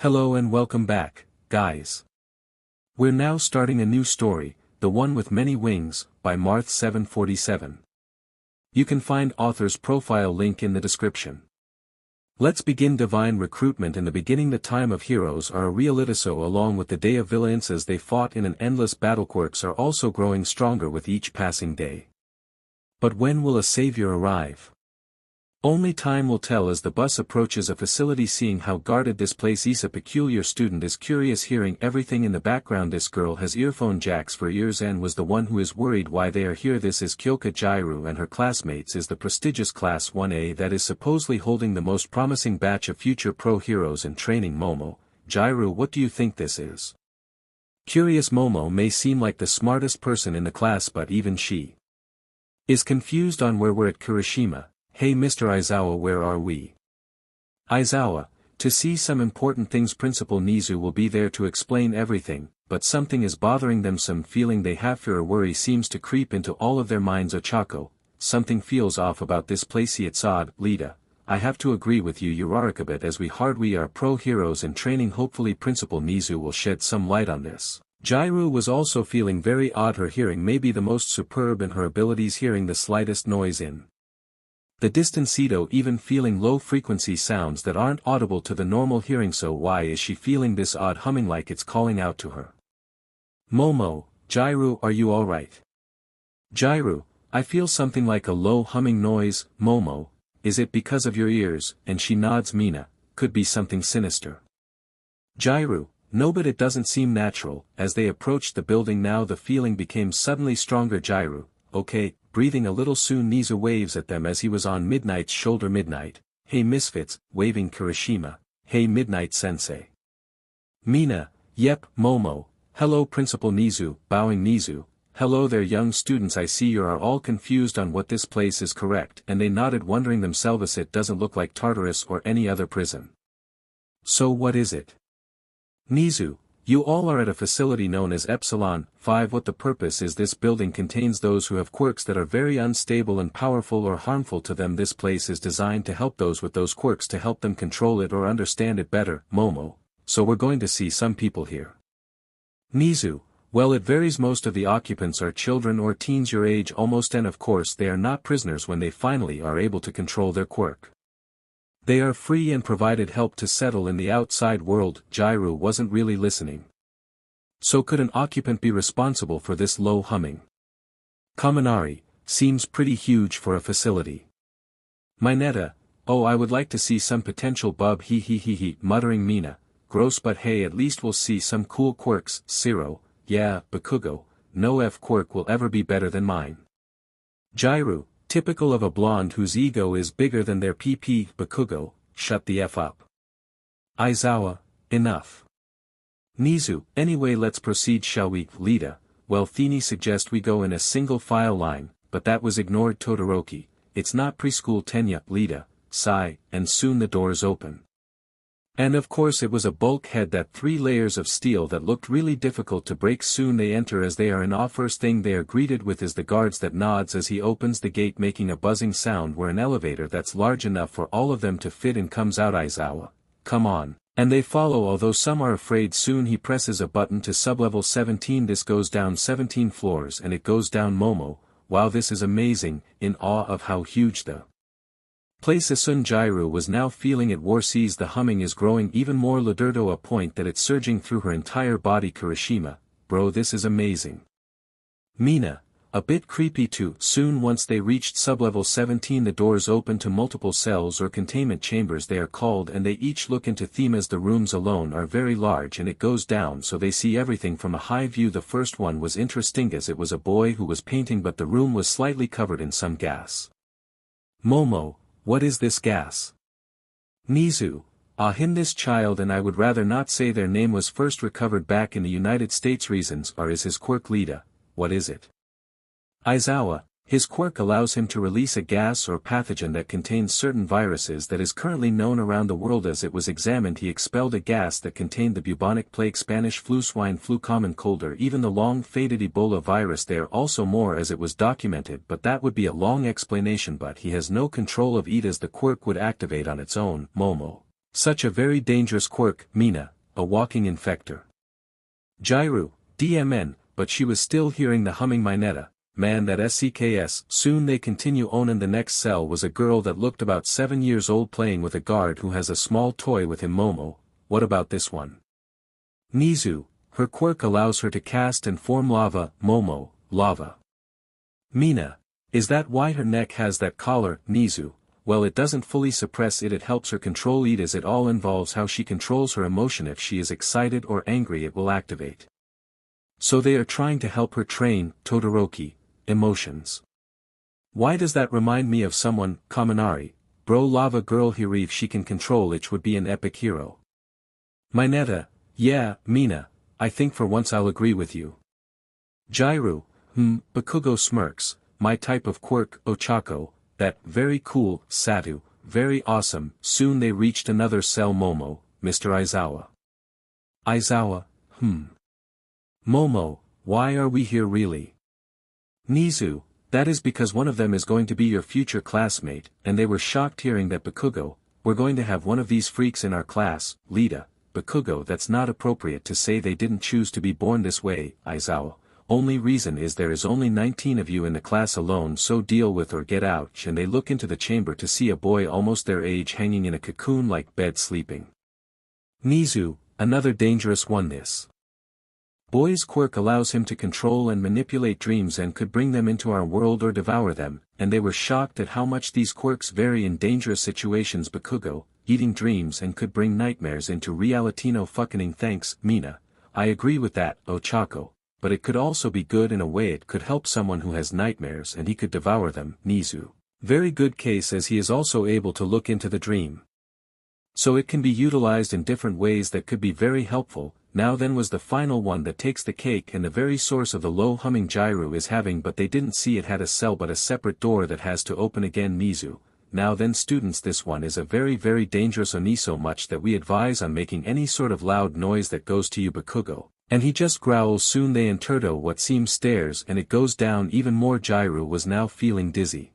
Hello and welcome back, guys. We're now starting a new story, The One with Many Wings, by Marth747. You can find author's profile link in the description. Let's begin divine recruitment. In the beginning the time of heroes are a realitiso along with the day of villains as they fought in an endless battle. Quirks are also growing stronger with each passing day. But when will a savior arrive? Only time will tell as the bus approaches a facility. Seeing how guarded this place is, a peculiar student is curious, hearing everything in the background. This girl has earphone jacks for ears and was the one who is worried why they are here. This is Kyoka Jairu and her classmates is the prestigious Class 1A that is supposedly holding the most promising batch of future pro heroes in training. Momo, Jairu, what do you think this is? Curious. Momo may seem like the smartest person in the class, but even she is confused on where we're at. Kirishima, hey Mr. Aizawa, where are we? Aizawa, to see some important things. Principal Nizu will be there to explain everything, but something is bothering them. Some feeling they have, fear or worry seems to creep into all of their minds. Ochako, something feels off about this place. It's odd. Lita, I have to agree with you Urarikabit, as we are pro heroes in training. Hopefully Principal Nizu will shed some light on this. Jairu was also feeling very odd. Her hearing may be the most superb in her abilities, hearing the slightest noise in the distancito, even feeling low-frequency sounds that aren't audible to the normal hearing. So why is she feeling this odd humming like it's calling out to her? Momo, Jairu, are you alright? Jairu, I feel something like a low humming noise. Momo, is it because of your ears? And she nods. Mina, could be something sinister. Jairu, no, but it doesn't seem natural. As they approached the building now the feeling became suddenly stronger. Jairu, okay, breathing a little soon. Nizu waves at them as he was on Midnight's shoulder. Midnight, hey misfits, waving. Kirishima, hey Midnight sensei. Mina, yep. Momo, hello Principal Nizu, bowing. Nizu, hello there young students, I see you are all confused on what this place is. Correct, and they nodded, wondering themselves, it doesn't look like Tartarus or any other prison. So what is it? Nizu, you all are at a facility known as Epsilon 5. What the purpose is? This building contains those who have quirks that are very unstable and powerful or harmful to them. This place is designed to help those with those quirks, to help them control it or understand it better. Momo, so we're going to see some people here. Nizu, well, it varies. Most of the occupants are children or teens your age almost, and of course they are not prisoners when they finally are able to control their quirk. They are free and provided help to settle in the outside world. Jairu wasn't really listening. So could an occupant be responsible for this low humming? Kaminari, seems pretty huge for a facility. Mineta, oh, I would like to see some potential bub. He, muttering. Mina, gross, but hey, at least we'll see some cool quirks. Siro, yeah. Bakugo, no F quirk will ever be better than mine. Jairu, typical of a blonde whose ego is bigger than their PP. Bakugo, shut the F up. Aizawa, enough. Nizu, anyway let's proceed shall we? Lita, well Thini suggest we go in a single file line, but that was ignored. Todoroki, it's not preschool. Tenya, Lita, sigh, and soon the doors open. And of course it was a bulkhead, that 3 layers of steel that looked really difficult to break. Soon they enter. As they are in awe, first thing they are greeted with is the guards that nods as he opens the gate, making a buzzing sound. Where an elevator that's large enough for all of them to fit in comes out. Aizawa, come on, and they follow, although some are afraid. Soon he presses a button to sublevel 17. This goes down 17 floors and it goes down. Momo, wow, this is amazing, in awe of how huge the place is. Jairu was now feeling it. War sees the humming is growing even more. Ladurdo, a point that it's surging through her entire body. Kirishima, bro, this is amazing. Mina, a bit creepy too. Soon once they reached sublevel 17 the doors open to multiple cells or containment chambers they are called, and they each look into theme as the rooms alone are very large, and it goes down so they see everything from a high view. The first one was interesting as it was a boy who was painting, but the room was slightly covered in some gas. Momo, what is this gas? Nizu, him this child, and I would rather not say their name, was first recovered back in the United States. Reasons are is his quirk. Lita, what is it? Aizawa, his quirk allows him to release a gas or pathogen that contains certain viruses that is currently known around the world. As it was examined he expelled a gas that contained the bubonic plague, Spanish flu, swine flu, common cold, or even the long-faded Ebola virus. There are also more as it was documented, but that would be a long explanation. But he has no control of it as the quirk would activate on its own. Momo, Such a very dangerous quirk, Mina, a walking infector. Jairu, DMN, but she was still hearing the humming Mineta, man that SCKS. Soon they continue on and the next cell was a girl that looked about 7 years old playing with a guard who has a small toy with him. Momo, what about this one? Nizu, her quirk allows her to cast and form lava. Momo, lava. Mina, is that why her neck has that collar? Nizu, well, it doesn't fully suppress it, it helps her control it as it all involves how she controls her emotion. If she is excited or angry it will activate. So they are trying to help her train, Todoroki, emotions. Why does that remind me of someone? Kaminari, bro, lava girl here, if she can control it would be an epic hero. Mineta, yeah, Mina, I think for once I'll agree with you. Jairu, Bakugo smirks, my type of quirk. Ochako, that, very cool. Satu, very awesome. Soon they reached another cell. Momo, Mr. Aizawa. Aizawa, Momo, why are we here really? Nizu, that is because one of them is going to be your future classmate, and they were shocked hearing that. Bakugo, we're going to have one of these freaks in our class. Lita, Bakugo, that's not appropriate to say, they didn't choose to be born this way. Aizawa, only reason is there is only 19 of you in the class alone, so deal with or get out. And they look into the chamber to see a boy almost their age hanging in a cocoon-like bed sleeping. Nizu, another dangerous one. This boy's quirk allows him to control and manipulate dreams and could bring them into our world or devour them, and they were shocked at how much these quirks vary in dangerous situations. Bakugo, eating dreams and could bring nightmares into reality. No fucking thanks, Mina, I agree with that. Ochako, but it could also be good in a way, it could help someone who has nightmares and he could devour them. Nizu, very good case, as he is also able to look into the dream. So it can be utilized in different ways that could be very helpful. Now then was the final one that takes the cake and the very source of the low humming Jairu is having, but they didn't see it had a cell but a separate door that has to open again. Nizu, now then students, this one is a very dangerous oni, so much that we advise on making any sort of loud noise that goes to you. Bakugo, and he just growls. Soon they enter what seems stairs and it goes down even more. Jairu was now feeling dizzy.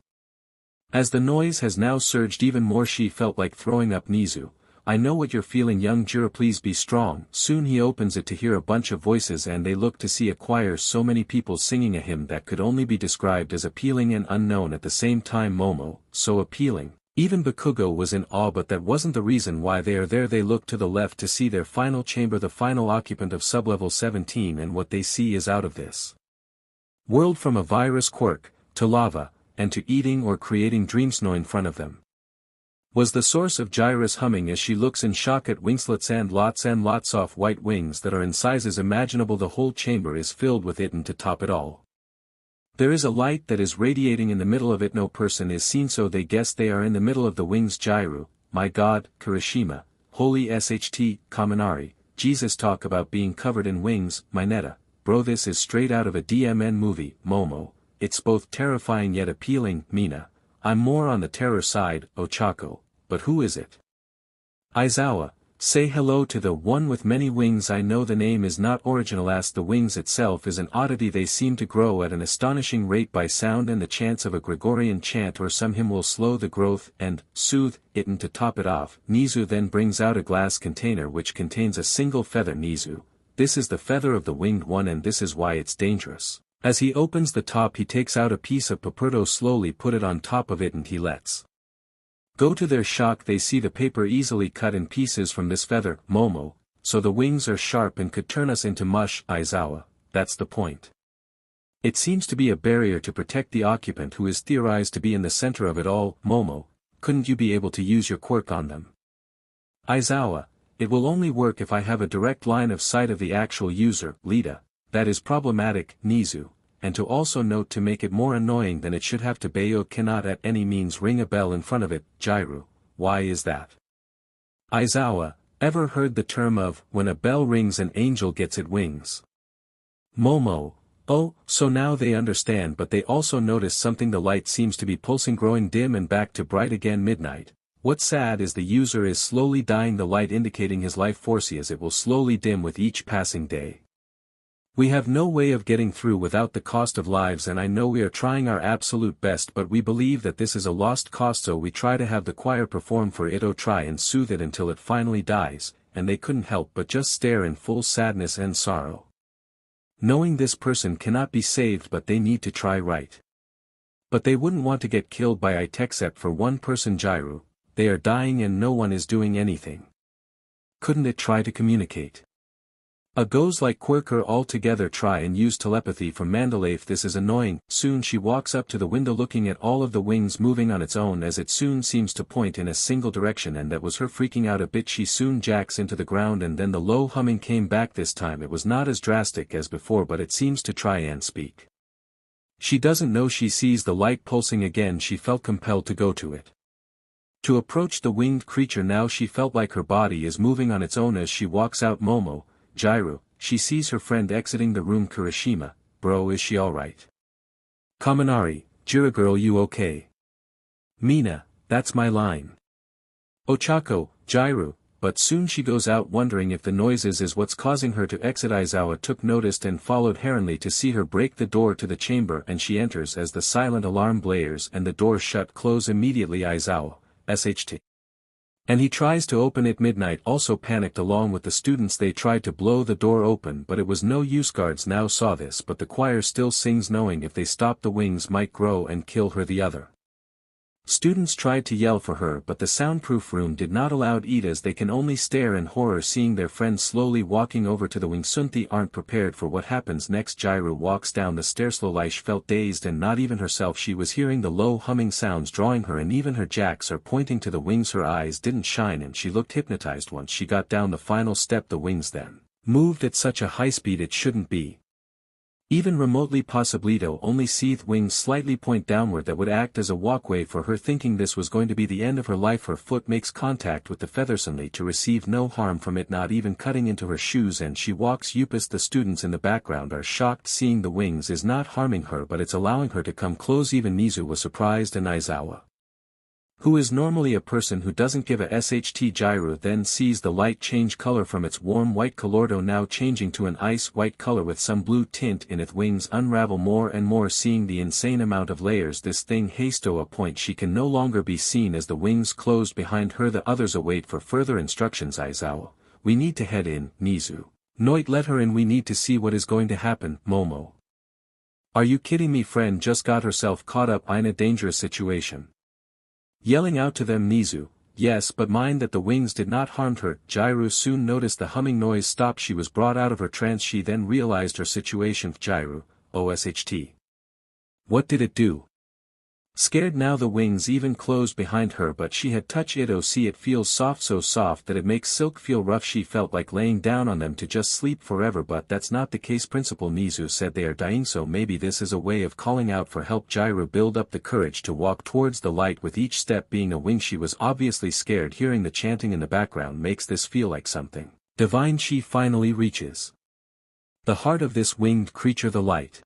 As the noise has now surged even more she felt like throwing up. Nizu, I know what you're feeling, young Jiro, please be strong. Soon he opens it to hear a bunch of voices and they look to see a choir, so many people singing a hymn that could only be described as appealing and unknown at the same time. Momo, so appealing. Even Bakugo was in awe, but that wasn't the reason why they are there. They look to the left to see their final chamber, the final occupant of sublevel 17, and what they see is out of this world, from a virus quirk, to lava, and to eating or creating dreams. No, in front of them was the source of Jaira's humming as she looks in shock at wingslets and lots of white wings that are in sizes imaginable. The whole chamber is filled with it, and to top it all, there is a light that is radiating in the middle of it. No person is seen, so they guess they are in the middle of the wings. Jairu, my god. Kirishima, holy SHT. Kaminari, Jesus, talk about being covered in wings. Mineta, bro, this is straight out of a DMN movie. Momo, it's both terrifying yet appealing. Mina, I'm more on the terror side. Ochako, but who is it? Aizawa, say hello to the one with many wings. I know the name is not original, as the wings itself is an oddity. They seem to grow at an astonishing rate by sound, and the chants of a Gregorian chant or some hymn will slow the growth and soothe it. And to top it off, Nizu then brings out a glass container which contains a single feather. Nizu, this is the feather of the winged one, and this is why it's dangerous. As he opens the top he takes out a piece of paperdo, slowly put it on top of it, and he lets go. To their shock they see the paper easily cut in pieces from this feather. Momo, so the wings are sharp and could turn us into mush. Aizawa, that's the point. It seems to be a barrier to protect the occupant who is theorized to be in the center of it all. Momo, couldn't you be able to use your quirk on them? Aizawa, it will only work if I have a direct line of sight of the actual user. Lita, that is problematic. Nizu, and to also note, to make it more annoying than it should have, to Bayo cannot at any means ring a bell in front of it. Jairu, why is that? Aizawa, ever heard the term of, when a bell rings an angel gets its wings? Momo, oh, so now they understand, but they also notice something. The light seems to be pulsing, growing dim and back to bright again. Midnight. What's sad is the user is slowly dying, the light indicating his life force as it will slowly dim with each passing day. We have no way of getting through without the cost of lives, and I know we are trying our absolute best, but we believe that this is a lost cause, so we try to have the choir perform for it, try and soothe it until it finally dies, and they couldn't help but just stare in full sadness and sorrow. Knowing this person cannot be saved, but they need to try, right? But they wouldn't want to get killed by it except for one person, Jiru. They are dying and no one is doing anything. Couldn't it try to communicate? Goes like Quirk all together try and use telepathy from Mandalay. If this is annoying. Soon she walks up to the window looking at all of the wings moving on its own as it soon seems to point in a single direction, and that was her freaking out a bit. She soon jacks into the ground and then the low humming came back. This time it was not as drastic as before, but it seems to try and speak. She doesn't know. She sees the light pulsing again. She felt compelled to go to it. To approach the winged creature now. She felt like her body is moving on its own as she walks out. Momo, Jiru, she sees her friend exiting the room. Kirishima, bro, is she alright? Kaminari, Jira girl, you okay? Mina, that's my line. Ochako, Jiru, but soon she goes out wondering if the noises is what's causing her to exit. Aizawa took notice and followed Heronly to see her break the door to the chamber, and she enters as the silent alarm blares and the door close immediately. Aizawa, SHT. And he tries to open it. Midnight also panicked along with the students. They tried to blow the door open, but it was no use. Guards now saw this, but the choir still sings, knowing if they stop the wings might grow and kill her. The other students tried to yell for her, but the soundproof room did not allow it, as they can only stare in horror seeing their friend slowly walking over to the wing. Sunthi aren't prepared for what happens next. Jiru walks down the stairs. Lolish felt dazed and not even herself. She was hearing the low humming sounds drawing her, and even her jacks are pointing to the wings. Her eyes didn't shine and she looked hypnotized. Once she got down the final step, the wings then moved at such a high speed it shouldn't be even remotely possible. Only seethed wings slightly point downward that would act as a walkway for her. Thinking this was going to be the end of her life, her foot makes contact with the feather, suddenly to receive no harm from it, not even cutting into her shoes, and she walks upus. The students in the background are shocked seeing the wings is not harming her, but it's allowing her to come close. Even Nizu was surprised, and Aizawa, who is normally a person who doesn't give a SHT. Jiru then sees the light change color from its warm white colordo now changing to an ice white color with some blue tint in its. Wings unravel more and more, seeing the insane amount of layers this thing has to a point she can no longer be seen as the wings closed behind her. The others await for further instructions. Aizawa, we need to head in. Nizu, Noit, let her in, we need to see what is going to happen. Momo, are you kidding me? Friend just got herself caught up in a dangerous situation. Yelling out to them. Nizu, yes, but mind that the wings did not harm her. Jiru soon noticed the humming noise stopped. She was brought out of her trance. She then realized her situation. Jiru, OSHT. What did it do? Scared now, the wings even closed behind her, but she had touched it. Oh, see, it feels soft, so soft that it makes silk feel rough. She felt like laying down on them to just sleep forever, but that's not the case. Principal Nizu said they are dying, so maybe this is a way of calling out for help. Jiru built up the courage to walk towards the light, with each step being a wing. She was obviously scared. Hearing the chanting in the background makes this feel like something divine. She finally reaches the heart of this winged creature, the light,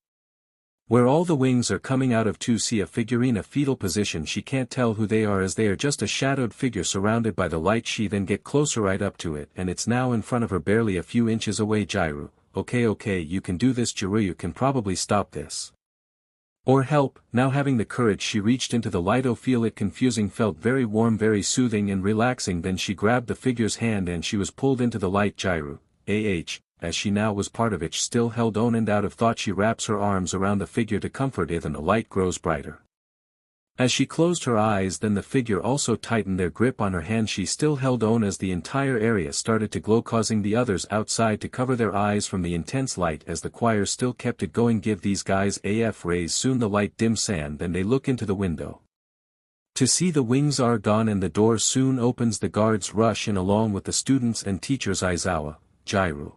where all the wings are coming out of. To see a figure in a fetal position. She can't tell who they are, as they are just a shadowed figure surrounded by the light. She then get closer right up to it, and it's now in front of her, barely a few inches away. Jiru, okay, you can do this. Jiru, you can probably stop this. Or help. Now having the courage, she reached into the light. Oh, feel it confusing, felt very warm, very soothing and relaxing. Then she grabbed the figure's hand and she was pulled into the light. Jiru, as she now was part of it, still held on, and out of thought she wraps her arms around the figure to comfort it, and the light grows brighter. As she closed her eyes, then the figure also tightened their grip on her hand. She still held on as the entire area started to glow, causing the others outside to cover their eyes from the intense light, as the choir still kept it going. Give these guys AF rays. Soon the light dims sand, then they look into the window to see the wings are gone, and the door soon opens. The guards rush in along with the students and teachers. Aizawa, Jiru,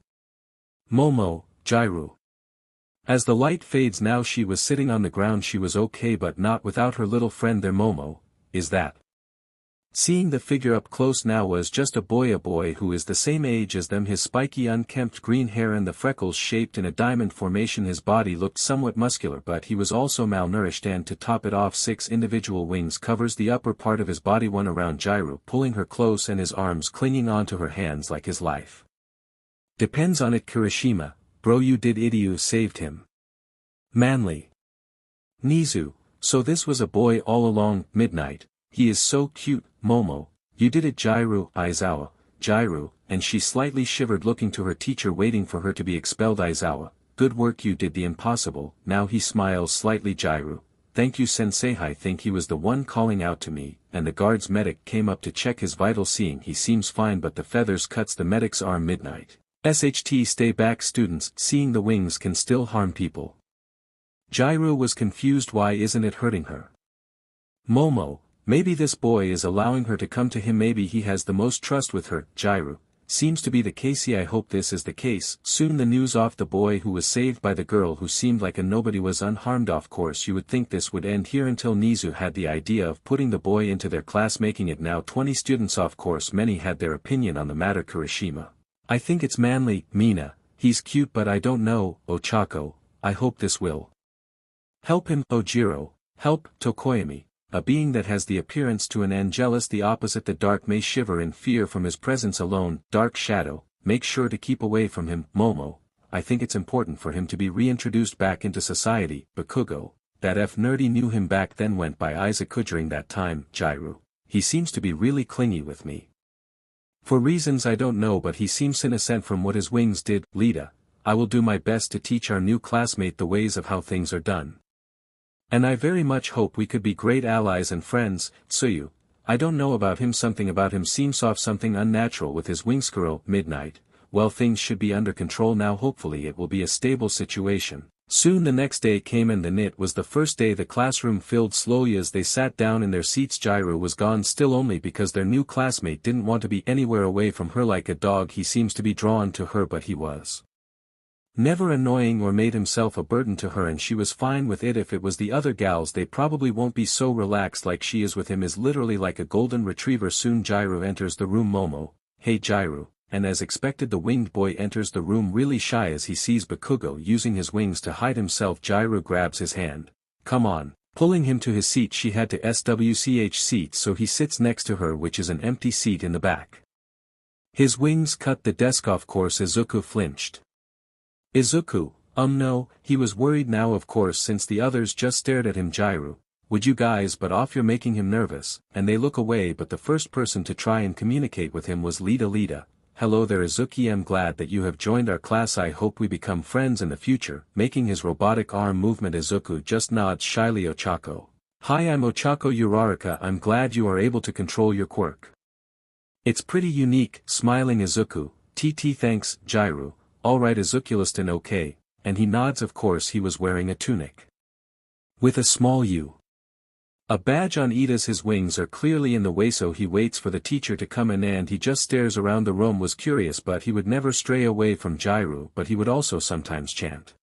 Momo, Jiru. As the light fades now, she was sitting on the ground. She was okay, but not without her little friend there. Momo, is that? Seeing the figure up close now was just a boy who is the same age as them. His spiky unkempt green hair and the freckles shaped in a diamond formation. His body looked somewhat muscular, but he was also malnourished, and to top it off, 6 individual wings covers the upper part of his body, one around Jiru, pulling her close, and his arms clinging onto her hands like his life depends on it. Kirishima, bro you did it, you saved him. Manly. Nizu, so this was a boy all along, midnight, he is so cute, Momo, you did it Jairu, Aizawa, Jairu, and she slightly shivered looking to her teacher waiting for her to be expelled Aizawa, good work you did the impossible, now he smiles slightly Jairu, thank you sensei I think he was the one calling out to me, and the guard's medic came up to check his vitals seeing he seems fine but the feathers cuts the medic's arm midnight. SHT stay back students, seeing the wings can still harm people. Jairu was confused why isn't it hurting her? Momo, maybe this boy is allowing her to come to him maybe he has the most trust with her, Jairu, seems to be the case I hope this is the case, soon the news off the boy who was saved by the girl who seemed like a nobody was unharmed of course you would think this would end here until Nizu had the idea of putting the boy into their class making it now 20 students of course many had their opinion on the matter Kirishima. I think it's manly, Mina, he's cute but I don't know, Ochako, I hope this will help him, Ojiro, help, Tokoyami, a being that has the appearance to an angelus the opposite the dark may shiver in fear from his presence alone, dark shadow, make sure to keep away from him, Momo, I think it's important for him to be reintroduced back into society, Bakugo, that F nerdy knew him back then went by Izuku during that time, Jairu, he seems to be really clingy with me. For reasons I don't know but he seems innocent from what his wings did, Lita, I will do my best to teach our new classmate the ways of how things are done. And I very much hope we could be great allies and friends, Tsuyu. I don't know about him something seems off something unnatural with his wingskuro, midnight, well things should be under control now hopefully it will be a stable situation. Soon the next day came and the knit was the first day the classroom filled slowly as they sat down in their seats Jairu was gone still only because their new classmate didn't want to be anywhere away from her like a dog he seems to be drawn to her but he was never annoying or made himself a burden to her and she was fine with it if it was the other gals they probably won't be so relaxed like she is with him is literally like a golden retriever soon Jairu enters the room Momo, hey Jairu, and as expected the winged boy enters the room really shy as he sees Bakugo using his wings to hide himself Jairu grabs his hand, come on, pulling him to his seat she had to swch seat so he sits next to her which is an empty seat in the back. His wings cut the desk of course Izuku flinched. Izuku, no, he was worried now of course since the others just stared at him Jairu, would you guys but off you're making him nervous, and they look away but the first person to try and communicate with him was Lita, hello there Izuki I'm glad that you have joined our class I hope we become friends in the future, making his robotic arm movement Izuku just nods shyly Ochako. Hi I'm Ochako Uraraka I'm glad you are able to control your quirk. It's pretty unique, smiling Izuku, TT thanks, Jairu. Alright Izukuliston okay, and he nods of course he was wearing a tunic. With a small U. A badge on Ida's his wings are clearly in the way so he waits for the teacher to come in and he just stares around the room was curious but he would never stray away from Jairu but he would also sometimes chant.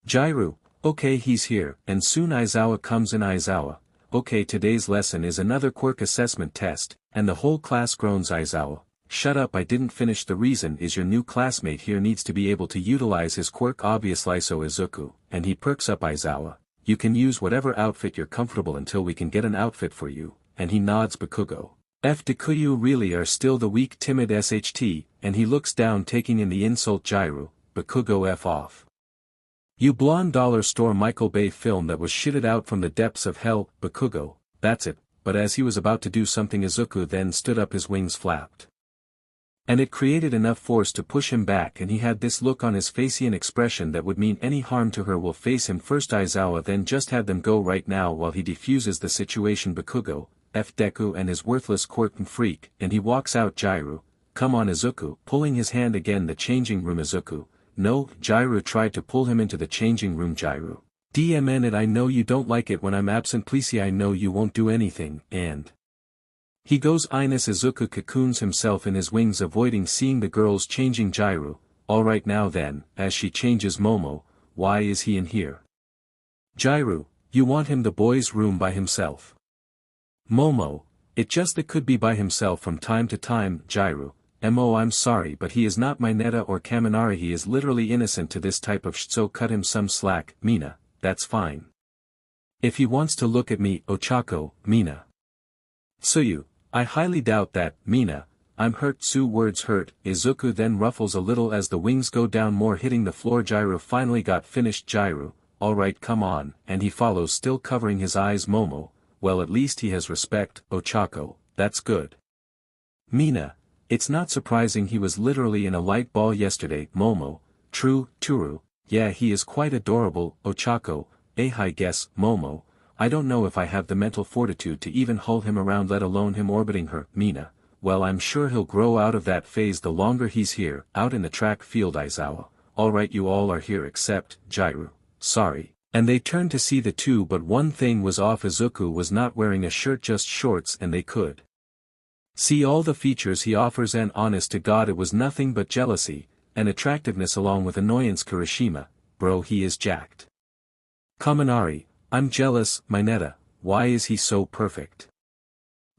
Jairu, okay he's here, and soon Aizawa comes in Aizawa, okay today's lesson is another quirk assessment test, and the whole class groans Aizawa. Shut up I didn't finish the reason is your new classmate here needs to be able to utilize his quirk obviously so Izuku, and he perks up Aizawa, you can use whatever outfit you're comfortable until we can get an outfit for you, and he nods Bakugo. F Deku really are still the weak timid SHT, and he looks down taking in the insult Jairu, Bakugo F off. You blonde dollar store Michael Bay film that was shitted out from the depths of hell, Bakugo, that's it, but as he was about to do something Izuku then stood up his wings flapped. And it created enough force to push him back and he had this look on his face an expression that would mean any harm to her will face him first Aizawa then just had them go right now while he defuses the situation Bakugo, F Deku and his worthless quirk freak, and he walks out Jairu, come on Izuku, pulling his hand again the changing room Izuku, no, Jairu tried to pull him into the changing room Jairu. DMN it I know you don't like it when I'm absent please I know you won't do anything, and he goes Ines Izuku cocoons himself in his wings avoiding seeing the girls changing Jairu, alright now then, as she changes Momo, why is he in here? Jairu, you want him the boys' room by himself. Momo, it just that could be by himself from time to time, Jairu, Mo I'm sorry but he is not my Neta or Kaminari he is literally innocent to this type of so cut him some slack, Mina, that's fine. If he wants to look at me, Ochako, Mina. Tsuyu. I highly doubt that, Mina, I'm hurt. Words hurt. Izuku then ruffles a little as the wings go down more, hitting the floor. Gyro finally got finished. Gyro, alright, come on, and he follows, still covering his eyes. Momo, well, at least he has respect. Ochako, that's good. Mina, it's not surprising, he was literally in a light ball yesterday. Momo, true. Turu, yeah, he is quite adorable. Ochako, I guess. Momo, I don't know if I have the mental fortitude to even hold him around, let alone him orbiting her. Mina, well, I'm sure he'll grow out of that phase the longer he's here, out in the track field. Aizawa, alright, you all are here except, Gyro, sorry. And they turned to see the two, but one thing was off. Izuku was not wearing a shirt, just shorts, and they could see all the features he offers, and honest to God it was nothing but jealousy, and attractiveness along with annoyance. Kirishima, bro, he is jacked. Kaminari, I'm jealous. Mineta, why is he so perfect?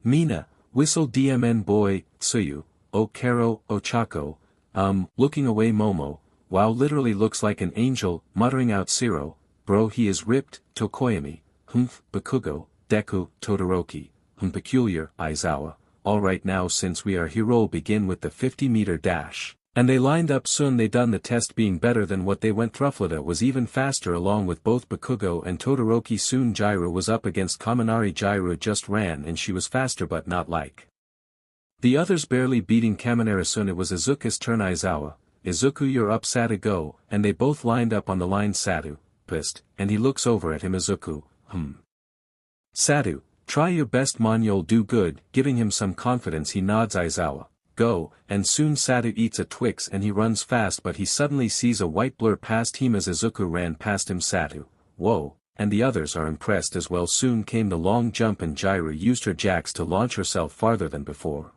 Mina, whistle DMN boy. Tsuyu, Okero, Ochako, looking away. Momo, wow, literally looks like an angel. Muttering out Shiro, bro, he is ripped. Tokoyami, Bakugo, Deku, Todoroki, peculiar. Aizawa, alright, now since we are hero, begin with the 50-meter dash. And they lined up. Soon they done the test, being better than what they went. Thruffleda was even faster along with both Bakugo and Todoroki. Soon Gyro was up against Kaminari. Gyro just ran and she was faster but not like the others, barely beating Kaminari. Soon it was Izuku's turn. Aizawa, Izuku, you're up. Satu, go, and they both lined up on the line. Satu, pissed, and he looks over at him. Izuku, Satu, try your best man, you'll do good, giving him some confidence. He nods. Aizawa, go, and soon Satu eats a Twix and he runs fast, but he suddenly sees a white blur past him as Izuku ran past him. Satu, whoa, and the others are impressed as well. Soon came the long jump and Gyro used her jacks to launch herself farther than before.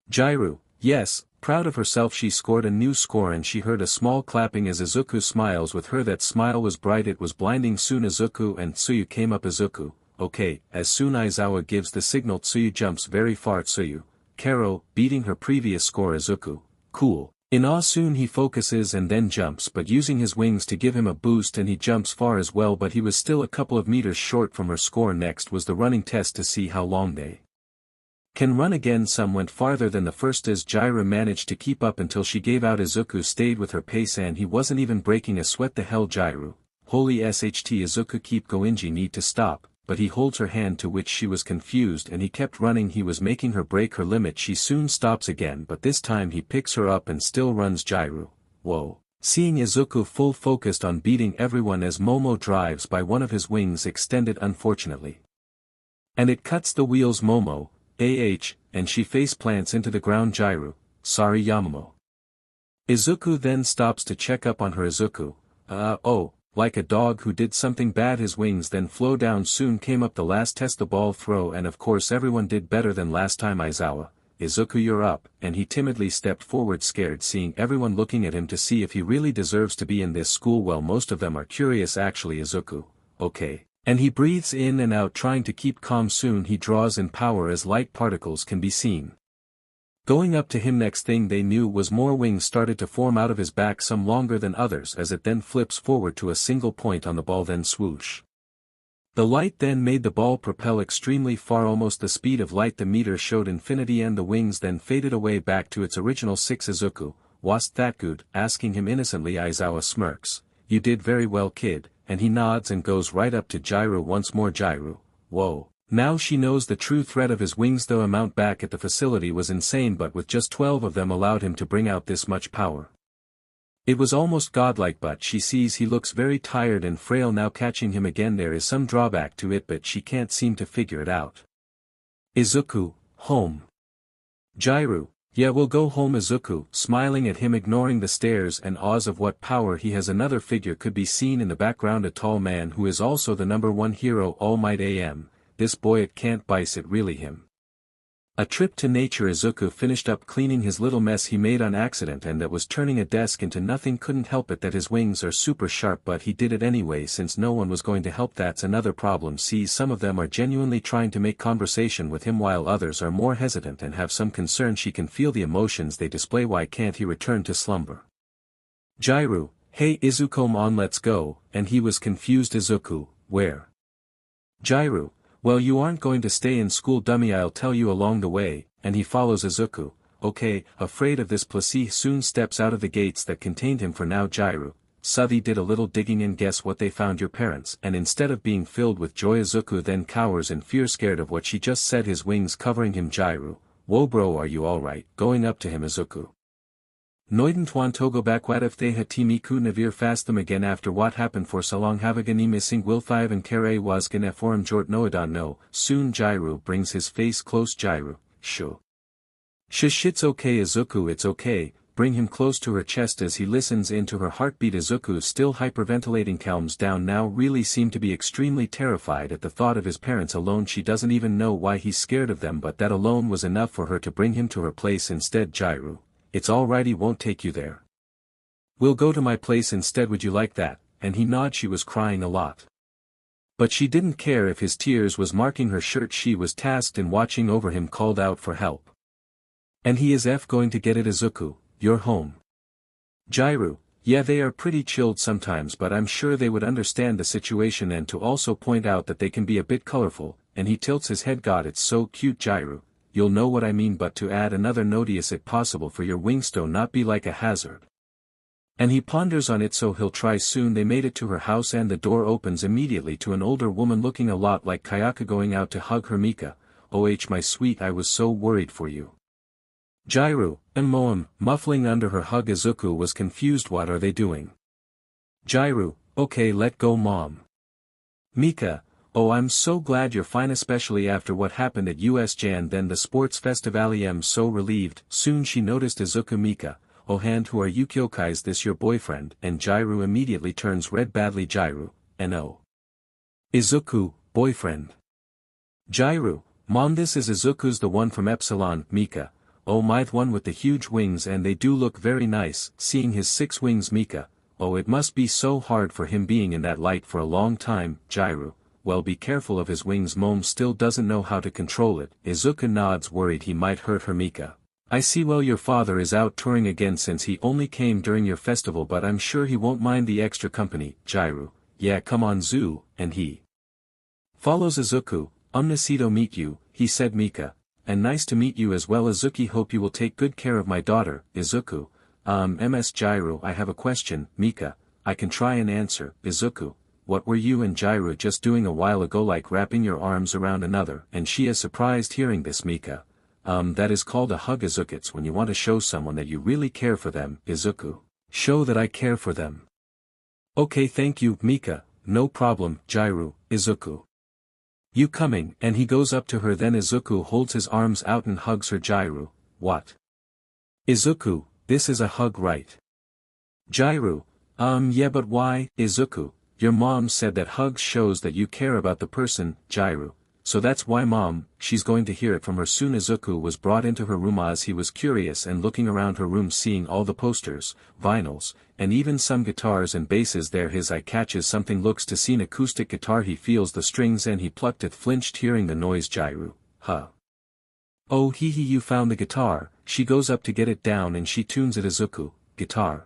Gyro, yes, proud of herself, she scored a new score, and she heard a small clapping as Izuku smiles with her. That smile was bright, it was blinding. Soon Izuku and Tsuyu came up. Izuku, okay, as soon Aizawa gives the signal, Tsuyu jumps very far. Tsuyu, Karo, beating her previous score. Izuku, cool. In awe, soon he focuses and then jumps, but using his wings to give him a boost, and he jumps far as well, but he was still a couple of meters short from her score. Next was the running test to see how long they can run again. Some went farther than the first as Gyro managed to keep up until she gave out. Izuku stayed with her pace and he wasn't even breaking a sweat. The hell, Gyro, holy SHT. Izuku, keep going, you need to stop. But he holds her hand, to which she was confused, and he kept running. He was making her break her limit. She soon stops again, but this time he picks her up and still runs. Gyro, whoa. Seeing Izuku full focused on beating everyone as Momo drives by, one of his wings extended unfortunately, and it cuts the wheels. Momo, and she face plants into the ground. Gyro, sorry Yamamoto. Izuku then stops to check up on her. Izuku, oh. Like a dog who did something bad. His wings then flow down. Soon came up the last test, the ball throw, and of course everyone did better than last time. Aizawa, Izuku, you're up, and he timidly stepped forward, scared, seeing everyone looking at him to see if he really deserves to be in this school. Well, most of them are curious actually. Izuku, okay. And he breathes in and out, trying to keep calm. Soon he draws in power as light particles can be seen going up to him. Next thing they knew was more wings started to form out of his back, some longer than others, as it then flips forward to a single point on the ball, then swoosh. The light then made the ball propel extremely far, almost the speed of light. The meter showed infinity and the wings then faded away back to its original 6. Izuku, was that good? Asking him innocently. Aizawa smirks, you did very well, kid, and he nods and goes right up to Gyro once more. Gyro, whoa. Now she knows the true threat of his wings. The amount back at the facility was insane, but with just 12 of them allowed him to bring out this much power. It was almost godlike, but she sees he looks very tired and frail now. Catching him again, there is some drawback to it, but she can't seem to figure it out. Izuku, home. Gyro, yeah, we'll go home. Izuku, smiling at him, ignoring the stares and awes of what power he has. Another figure could be seen in the background, a tall man who is also the #1 hero. All Might Am. This boy, it can't bice it really him. A trip to nature. Izuku finished up cleaning his little mess he made on accident, and that was turning a desk into nothing. Couldn't help it that his wings are super sharp, but he did it anyway since no one was going to help. That's another problem. See, some of them are genuinely trying to make conversation with him while others are more hesitant and have some concern. She can feel the emotions they display. Why can't he return to slumber? Gyro, hey Izuku, on, let's go, and he was confused. Izuku, where? Gyro, well, you aren't going to stay in school, dummy, I'll tell you along the way, and he follows Izuku. okay, afraid of this Plessis soon steps out of the gates that contained him for now Jairu. Suvi did a little digging and guess what they found your parents, and instead of being filled with joy Izuku then cowers in fear scared of what she just said, his wings covering him. Jairu, whoa bro, are you alright? Going up to him Izuku. Noidentwan togo back, what if they had timiku navir fast them again after what happened for so long, havagani missing will 5 and kare wasgan eforum jort noadan no. Soon Jairu brings his face close. Jairu, shu. Shit's okay Izuku, it's okay. Bring him close to her chest as he listens into her heartbeat. Izuku, still hyperventilating, calms down now, really seemed to be extremely terrified at the thought of his parents alone. She doesn't even know why he's scared of them, but that alone was enough for her to bring him to her place instead. Jairu, it's alright, he won't take you there. We'll go to my place instead, would you like that? And he nodded. She was crying a lot. But she didn't care if his tears was marking her shirt. She was tasked in watching over him, called out for help. And he is going to get it. Izuku, you're home. Jairu, yeah, they are pretty chilled sometimes, but I'm sure they would understand the situation, and to also point out that they can be a bit colorful, and he tilts his head. God, it's so cute. Jairu, you'll know what I mean, but to add another note, is it possible for your wingstone not be like a hazard? And he ponders on it, so he'll try soon. They made it to her house and the door opens immediately to an older woman looking a lot like Kayaka going out to hug her. Mika, oh my sweet, I was so worried for you. Jairu, Moem, muffling under her hug. Izuku was confused. What are they doing? Jairu, okay, let go mom. Mika, oh, I'm so glad you're fine, especially after what happened at US Jan then the sports festival. I'm so relieved. Soon she noticed Izuku. Mika, oh hand, who are you? Kyokai, is this your boyfriend? And Jairu immediately turns red badly. Jairu, no. Izuku, boyfriend. Jairu, mom, this is Izuku's, the one from Epsilon. Mika, oh my, the one with the huge wings, and they do look very nice. Seeing his 6 wings. Mika, oh, it must be so hard for him being in that light for a long time. Jairu, well, be careful of his wings. Mom still doesn't know how to control it. Izuku nods, worried he might hurt her. Mika, I see. Well, your father is out touring again since he only came during your festival, but I'm sure he won't mind the extra company. Jairu, yeah, come on Zoo, and he follows Izuku. Nice to meet you, he said. Mika, and nice to meet you as well. Izuki, hope you will take good care of my daughter. Izuku, ms. Jairu, I have a question. Mika, I can try and answer. Izuku, what were you and Jairu just doing a while ago, like wrapping your arms around another? And she is surprised hearing this. Mika, that is called a hug. Izuku, it's when you want to show someone that you really care for them. Izuku, show that I care for them. Okay, thank you. Mika, no problem. Jairu, Izuku, you coming? And he goes up to her. Then Izuku holds his arms out and hugs her. Jairu, what? Izuku, this is a hug, right? Jairu, yeah, but why? Izuku, your mom said that hugs shows that you care about the person. Jairu, so that's why mom, she's going to hear it from her soon. Izuku was brought into her room as he was curious and looking around her room, seeing all the posters, vinyls, and even some guitars and basses there. His eye catches something, looks to see an acoustic guitar. He feels the strings and he plucked it, flinched hearing the noise. Jairu, huh? Oh hee, you found the guitar. She goes up to get it down and she tunes it. Izuku, guitar.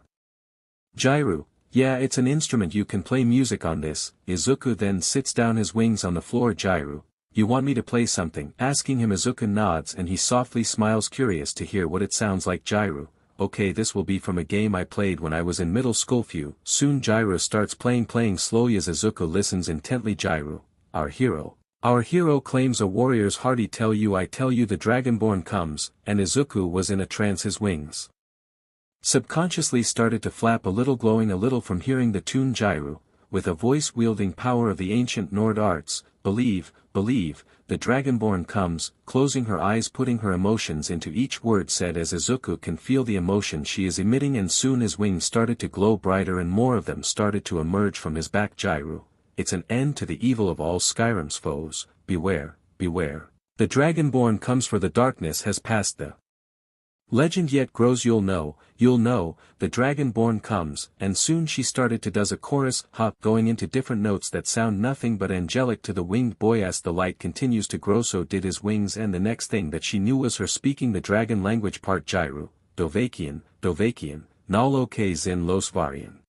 Jairu, yeah, it's an instrument, you can play music on this. Izuku then sits down, his wings on the floor. Jairu, you want me to play something? Asking him. Izuku nods and he softly smiles, curious to hear what it sounds like. Jairu, okay, this will be from a game I played when I was in middle school. Soon Jairu starts playing slowly as Izuku listens intently. Jairu, our hero claims a warrior's heart. I tell you, the Dragonborn comes, and Izuku was in a trance. His wings subconsciously started to flap a little, glowing a little from hearing the tune. Jairu, with a voice wielding power of the ancient Nord arts, believe, the Dragonborn comes, closing her eyes, putting her emotions into each word said as Izuku can feel the emotion she is emitting, and soon his wings started to glow brighter and more of them started to emerge from his back. Jairu, it's an end to the evil of all Skyrim's foes. Beware, beware. The Dragonborn comes, for the darkness has passed. The legend yet grows. You'll know, the Dragonborn comes. And soon she started to does a chorus, going into different notes that sound nothing but angelic to the winged boy. As the light continues to grow, so did his wings, and the next thing that she knew was her speaking the dragon language part. Jairu, Dovakian, Nalo ke zin los varian.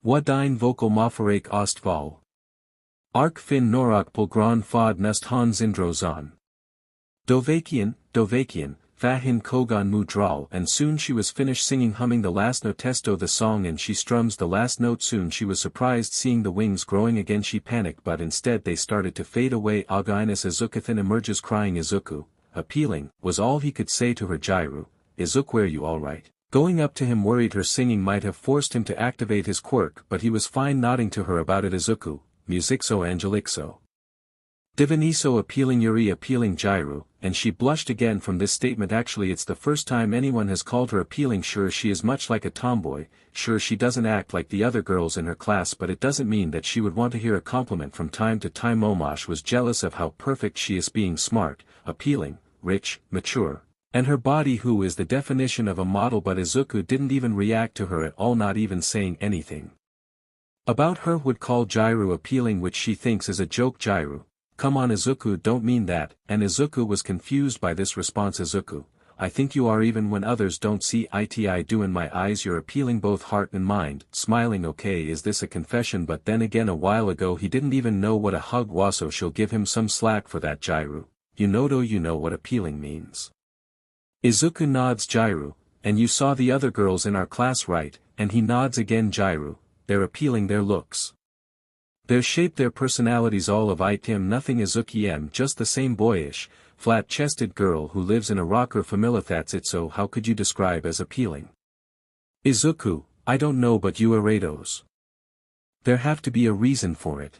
Wat dine vocal mafarake ostval. Ark fin norak pulgran fod nest han zindrozan. Dovakian, Fahin Kogan Mu Dral, and soon she was finished singing, humming the last note testo the song, and she strums the last note. Soon she was surprised seeing the wings growing again. She panicked, but instead they started to fade away. Againas Izukathan emerges crying. Izuku, appealing, was all he could say to her. Jairu, Izuku, are you alright? Going up to him, worried her singing might have forced him to activate his quirk, but he was fine, nodding to her about it. Izuku, musicso angelicso. Diviniso, appealing. Yuri, appealing. Jairu, and she blushed again from this statement. Actually, it's the first time anyone has called her appealing. Sure, she is much like a tomboy, sure she doesn't act like the other girls in her class, but it doesn't mean that she would want to hear a compliment from time to time. Omash was jealous of how perfect she is, being smart, appealing, rich, mature, and her body, who is the definition of a model. But Izuku didn't even react to her at all, not even saying anything about her. Would call Jairu appealing, which she thinks is a joke. Jairu, come on Izuku, don't mean that, and Izuku was confused by this response. Izuku, I think you are, even when others don't see it. I do. In my eyes you're appealing, both heart and mind. Smiling. Okay, is this a confession? But then again, a while ago he didn't even know what a hug was, so she'll give him some slack for that. Jairu, you know what appealing means. Izuku nods. Jairu, and you saw the other girls in our class, right? And he nods again. Jairu, they're appealing, their looks, their shape, their personalities, all of it. Him nothing. Izuki, just the same boyish, flat-chested girl who lives in a rocker family. That's it. So how could you describe as appealing? Izuku, I don't know, but you Arados, there have to be a reason for it.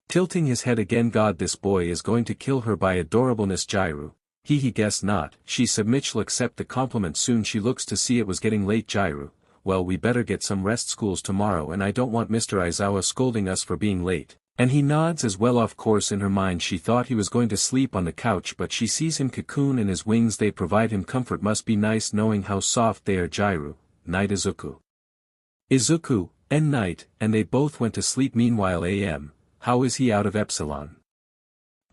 Tilting his head again. God, this boy is going to kill her by adorableness. Jairu, he guess not. She submits. She'll accept the compliment soon. She looks to see it was getting late. Jairu, well, we better get some rest, school's tomorrow, and I don't want Mr. Aizawa scolding us for being late. And he nods as well. Of course, in her mind she thought he was going to sleep on the couch, but she sees him cocoon in his wings. They provide him comfort. Must be nice knowing how soft they are. Jairu, night. Izuku, night, and they both went to sleep. Meanwhile, how is he out of Epsilon?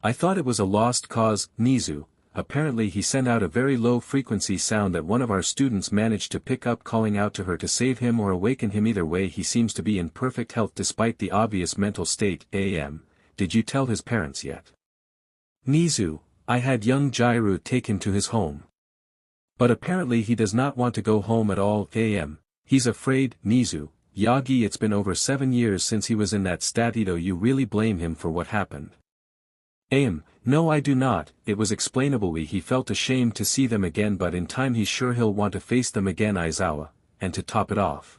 I thought it was a lost cause. Nizu, apparently he sent out a very low-frequency sound that one of our students managed to pick up, calling out to her to save him or awaken him. Either way, he seems to be in perfect health despite the obvious mental state. Did you tell his parents yet? Nizu, I had young Jairu take him to his home. But apparently he does not want to go home at all. He's afraid. Nizu, Yagi, it's been over 7 years since he was in that statito. You really blame him for what happened? No, I do not. It was explainable. He felt ashamed to see them again, but in time he's sure he'll want to face them again. Aizawa, and to top it off,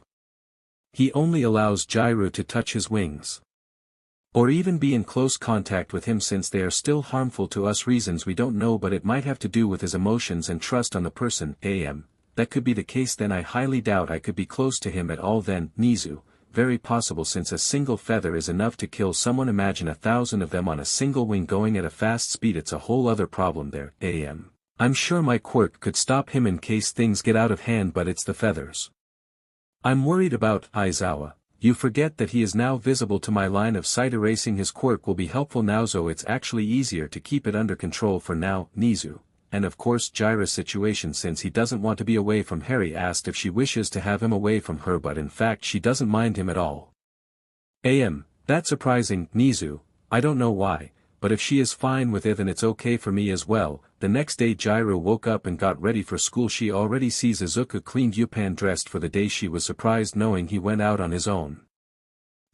he only allows Jairu to touch his wings, or even be in close contact with him, since they are still harmful to us. Reasons we don't know, but it might have to do with his emotions and trust on the person. That could be the case. Then I highly doubt I could be close to him at all. Then, Nizu, very possible, since a single feather is enough to kill someone. Imagine 1,000 of them on a single wing going at a fast speed. It's a whole other problem there. I'm sure my quirk could stop him in case things get out of hand, but it's the feathers I'm worried about. Aizawa, you forget that he is now visible to my line of sight. Erasing his quirk will be helpful now, so it's actually easier to keep it under control for now. Nizu, and of course Jaira's situation, since he doesn't want to be away from Harry, asked if she wishes to have him away from her, but in fact she doesn't mind him at all. That's surprising. Nizu, I don't know why, but if she is fine with it then it's okay for me as well. The next day Jairu woke up and got ready for school. She already sees Izuku cleaned Yupan, dressed for the day. She was surprised knowing he went out on his own.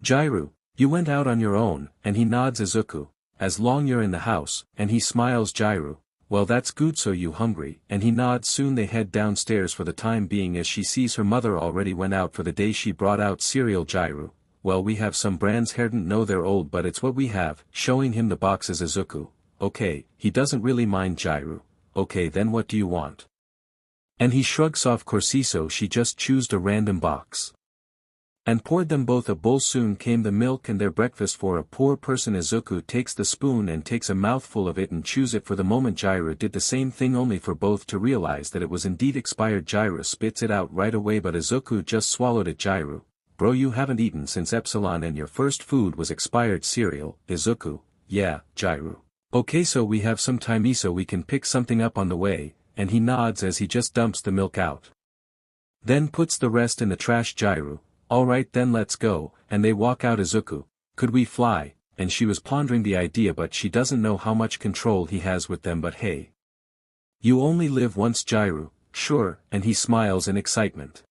Jairu, you went out on your own? And he nods. Izuku, as long you're in the house, and he smiles. Jairu, well, that's good. So you hungry? And he nods. Soon they head downstairs for the time being as she sees her mother already went out for the day. She brought out cereal. Jairu, well, we have some brands here, didn't know they're old, but it's what we have, showing him the boxes. Izuku, okay, he doesn't really mind. Jairu, okay, then what do you want? And he shrugs off. Corsiso, she just chose a random box and poured them both a bowl. Soon came the milk and their breakfast for a poor person. Izuku takes the spoon and takes a mouthful of it and chews it. For the moment Jairu did the same thing, only for both to realize that it was indeed expired. Jairu spits it out right away, but Izuku just swallowed it. Jairu, bro, you haven't eaten since Epsilon and your first food was expired cereal. Izuku, yeah. Jairu, okay, so we have some time, so we can pick something up on the way, and he nods as he just dumps the milk out, then puts the rest in the trash. Jairu, alright then, let's go, and they walk out. Izuku, could we fly? And she was pondering the idea, but she doesn't know how much control he has with them. But hey, You only live once, Jairu, sure, and he smiles in excitement.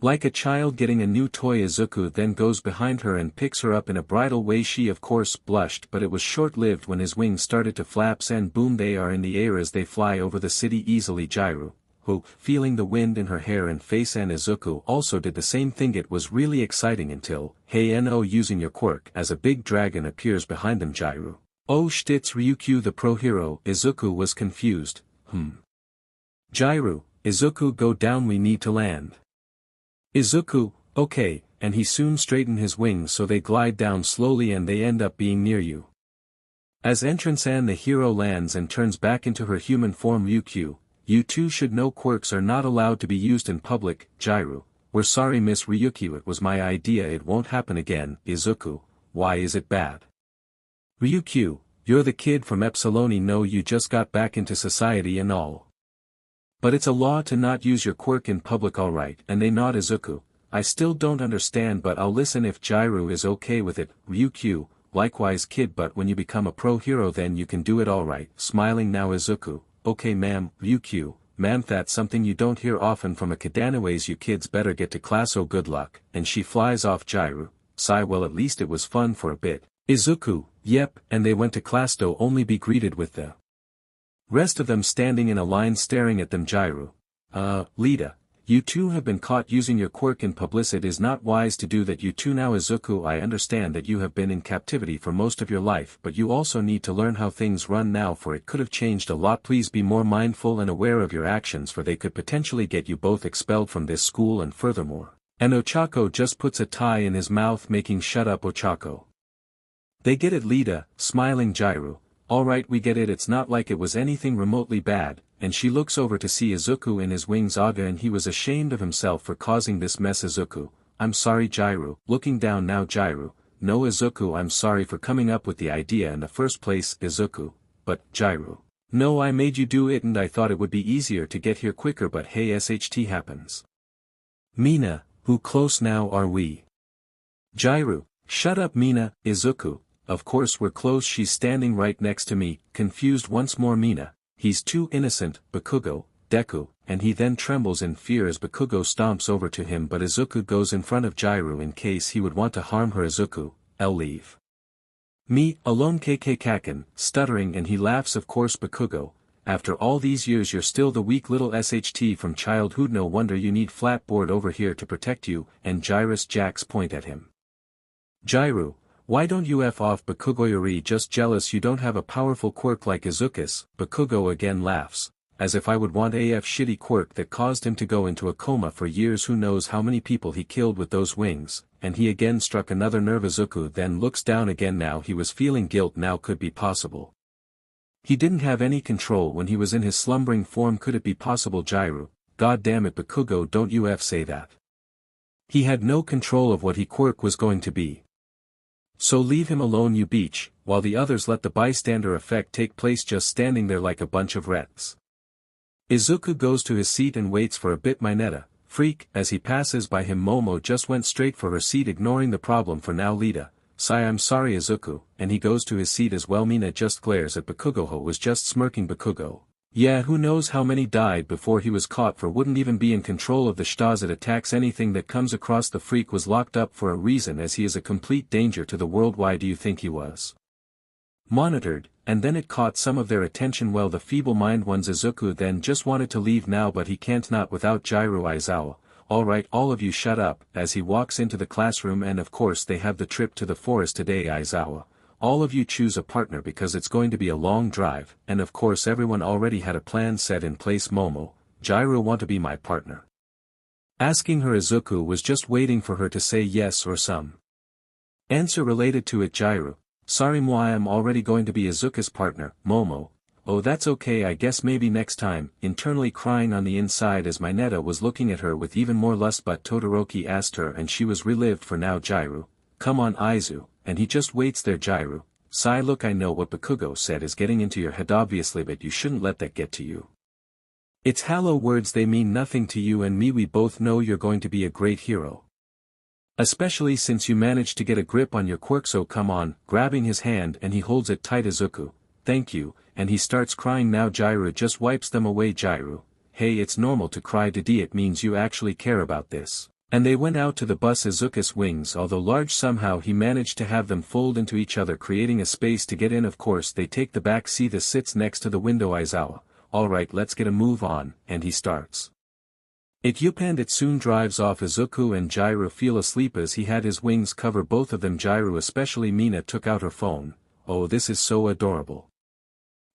Like a child getting a new toy, Izuku then goes behind her and picks her up in a bridal way. She of course blushed, but it was short-lived when his wings started to flap and boom, they are in the air as they fly over the city easily. Jairu, who, feeling the wind in her hair and face, and Izuku also did the same thing. It was really exciting until, hey no, using your quirk, as a big dragon appears behind them. Jairu. Oh shit, it's Ryukyu the pro hero. Izuku was confused. Jairu, Izuku, go down, we need to land. Izuku, okay, and he soon straightened his wings so they glide down slowly and they end up being near you. As entrance and the hero lands and turns back into her human form. Ryukyu, you two should know quirks are not allowed to be used in public. Jairu, we're sorry Miss Ryukyu, it was my idea, it won't happen again. Izuku, why is it bad? Ryukyu, you're the kid from Epsilon, no, you just got back into society and all. But it's a law to not use your quirk in public, alright, and they nod. Izuku, I still don't understand, but I'll listen if Jairu is okay with it. Ryukyu, likewise kid, but when you become a pro hero then you can do it, alright. Smiling now. Izuku, okay ma'am. Ryukyu, ma'am, that's something you don't hear often from a kid. Anyways, you kids better get to class, oh good luck, and she flies off. Jairu, sigh, well at least it was fun for a bit. Izuku, yep, and they went to class though only be greeted with the rest of them standing in a line staring at them. Jairu, Lita, you two have been caught using your quirk in public. It is not wise to do that, you two. Now Izuku, I understand that you have been in captivity for most of your life, but you also need to learn how things run now, for it could have changed a lot. Please be more mindful and aware of your actions, for they could potentially get you both expelled from this school, and furthermore. And Ochako just puts a tie in his mouth, making shut up Ochako. They get it, Lita, smiling. Jairu, alright, we get it, it's not like it was anything remotely bad, and she looks over to see Izuku in his wings. Aga, and he was ashamed of himself for causing this mess. Izuku, I'm sorry. Jairu, looking down now. Jairu, no Izuku, I'm sorry for coming up with the idea in the first place. Izuku, but, Jairu, no, I made you do it and I thought it would be easier to get here quicker, but hey, SHT happens. Mina, who close now are we? Jairu, shut up Mina. Izuku, of course we're close, she's standing right next to me. Confused once more. Mina, he's too innocent. Bakugo, Deku, and he then trembles in fear as Bakugo stomps over to him, but Izuku goes in front of Jairu in case he would want to harm her. Izuku, I'll leave me alone. Kaken, stuttering, and he laughs. Of course Bakugo, after all these years you're still the weak little SHT from childhood, no wonder you need Flatboard over here to protect you, and Jairus jacks point at him. Jairu, why don't you F off? Bakugo, you're just jealous you don't have a powerful quirk like Izuku's. Bakugo again laughs, as if I would want AF shitty quirk that caused him to go into a coma for years. Who knows how many people he killed with those wings, and he again struck another nerve. Izuku then looks down again, now he was feeling guilt. Now could be possible he didn't have any control when he was in his slumbering form. Could it be possible? Jairu, god damn it Bakugo, don't you F say that. He had no control of what he quirk was going to be. So leave him alone, you beach, while the others let the bystander effect take place, just standing there like a bunch of rats. Izuku goes to his seat and waits for a bit. Mineta, freak, as he passes by him. Momo just went straight for her seat, ignoring the problem for now. Lita, sigh, I'm sorry Izuku, and he goes to his seat as well. Mina just glares at Bakugo, who was just smirking. Bakugo, yeah, who knows how many died before he was caught, for wouldn't even be in control of the Stars. It attacks anything that comes across. The freak was locked up for a reason, as he is a complete danger to the world. Why do you think he was monitored? And then it caught some of their attention. Well, the feeble-minded ones. Izuku then just wanted to leave now, but he can't, not without Jairu. Aizawa, alright, all of you shut up, as he walks into the classroom. And of course they have the trip to the forest today. Aizawa, all of you choose a partner because it's going to be a long drive, and of course everyone already had a plan set in place. Momo, Jairu want to be my partner? Asking her. Izuku was just waiting for her to say yes or some answer related to it. Jairu, sorry moi, I'm already going to be Izuku's partner. Momo, oh that's okay, I guess maybe next time, internally crying on the inside as Mineta was looking at her with even more lust, but Todoroki asked her and she was relieved for now. Jairu, come on Aizu, and he just waits there. Jairu, sigh, look, I know what Bakugo said is getting into your head obviously, but you shouldn't let that get to you. It's hollow words, they mean nothing to you and me. We both know you're going to be a great hero. Especially since you managed to get a grip on your quirk, so come on. Grabbing his hand and he holds it tight. Izuku, thank you, and he starts crying. Now Gyru just wipes them away. Gyru, hey, it's normal to cry. Didi, it means you actually care about this. And they went out to the bus. Izuku's wings, although large, somehow he managed to have them fold into each other, creating a space to get in. Of course they take the back seat. This sits next to the window. Aizawa, alright, let's get a move on, and he starts it up, and it soon drives off. Izuku and Gyru feel asleep as he had his wings cover both of them. Gyru, especially Mina, took out her phone. Oh, this is so adorable.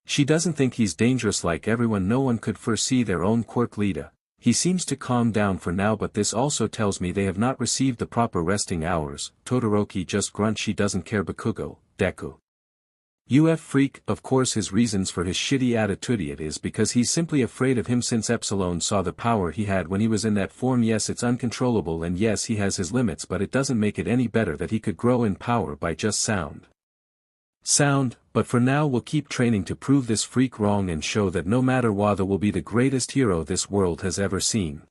She doesn't think he's dangerous like everyone. No one could foresee their own Quirk leader. He seems to calm down for now, but this also tells me they have not received the proper resting hours. Todoroki just grunts. She doesn't care. Bakugo, Deku, UF freak. Of course his reasons for his shitty attitude, it is because he's simply afraid of him since Epsilon saw the power he had when he was in that form. Yes, it's uncontrollable, and yes, he has his limits, but it doesn't make it any better that he could grow in power by just sound, but for now we'll keep training to prove this freak wrong and show that no matter what, will be the greatest hero this world has ever seen.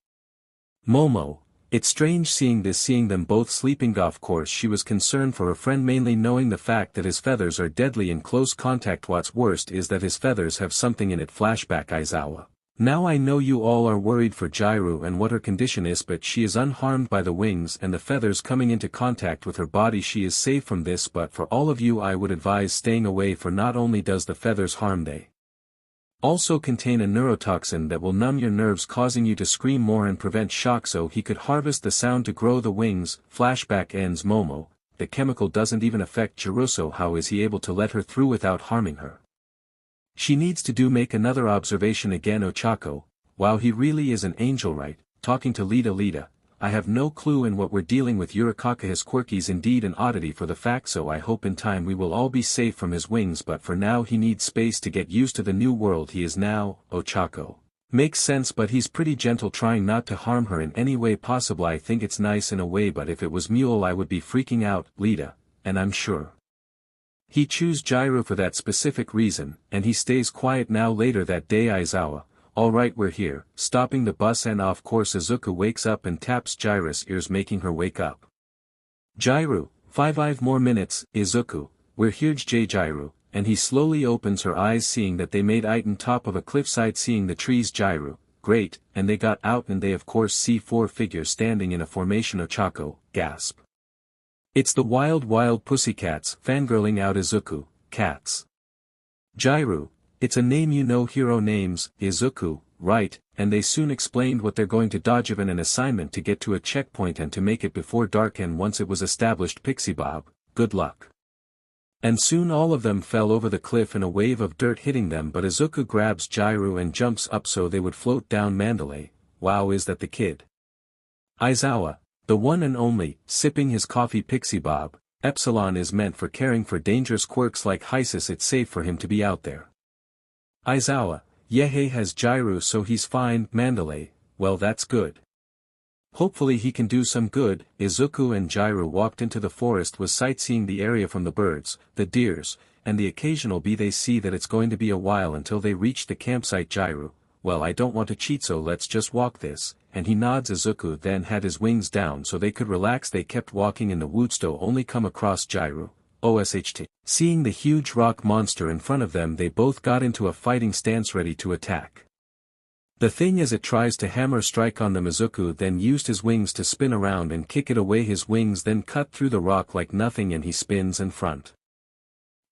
Momo, it's strange seeing them both sleeping. Of course she was concerned for her friend, mainly knowing the fact that his feathers are deadly in close contact. What's worst is that his feathers have something in it. Flashback. Aizawa, now I know you all are worried for Gyru and what her condition is, but she is unharmed by the wings and the feathers coming into contact with her body. She is safe from this, but for all of you I would advise staying away, for not only does the feathers harm, they also contain a neurotoxin that will numb your nerves, causing you to scream more and prevent shock, so he could harvest the sound to grow the wings. Flashback ends. Momo, the chemical doesn't even affect Gyru, so how is he able to let her through without harming her? She needs to make another observation again. Ochako, wow, he really is an angel, right? Talking to Lita, I have no clue in what we're dealing with. Yurikaka, his quirk is indeed an oddity for the fact, so I hope in time we will all be safe from his wings, but for now he needs space to get used to the new world he is now. Ochako, makes sense, but he's pretty gentle, trying not to harm her in any way possible. I think it's nice in a way, but if it was Mule I would be freaking out. Lita, and I'm sure he chose Gyru for that specific reason, and he stays quiet now. Later that day. Aizawa, alright, we're here, stopping the bus, and of course Izuku wakes up and taps Gyru's ears, making her wake up. Gyru, 5 more minutes. Izuku, we're here. Gyru, and he slowly opens her eyes, seeing that they made it on top of a cliffside, seeing the trees. Gyru, great, and they got out, and they of course see 4 figures standing in a formation. Ochako, gasp. It's the wild pussycats. Fangirling out. Izuku, cats. Gyru, it's a name, you know hero names. Izuku, right, and they soon explained what they're going to dodge of an assignment to get to a checkpoint and to make it before dark, and once it was established. Pixie Bob, good luck. And soon all of them fell over the cliff in a wave of dirt hitting them, but Izuku grabs Gyru and jumps up so they would float down. Mandalay, wow, is that the kid? Aizawa, the one and only, sipping his coffee. Pixie Bob, Epsilon is meant for caring for dangerous quirks like Hysis, it's safe for him to be out there. Aizawa, Yehei has Gyru so he's fine. Mandalay, well that's good. Hopefully he can do some good. Izuku and Gyru walked into the forest, was sightseeing the area from the birds, the deers, and the occasional bee. They see that it's going to be a while until they reach the campsite. Gyru, well I don't want to cheat, so let's just walk this, and he nods. Izuku then had his wings down so they could relax. They kept walking in the woods to only come across Gyru. OSHT. Seeing the huge rock monster in front of them, they both got into a fighting stance ready to attack the thing as it tries to hammer strike on them. Izuku then used his wings to spin around and kick it away. His wings then cut through the rock like nothing, and he spins and front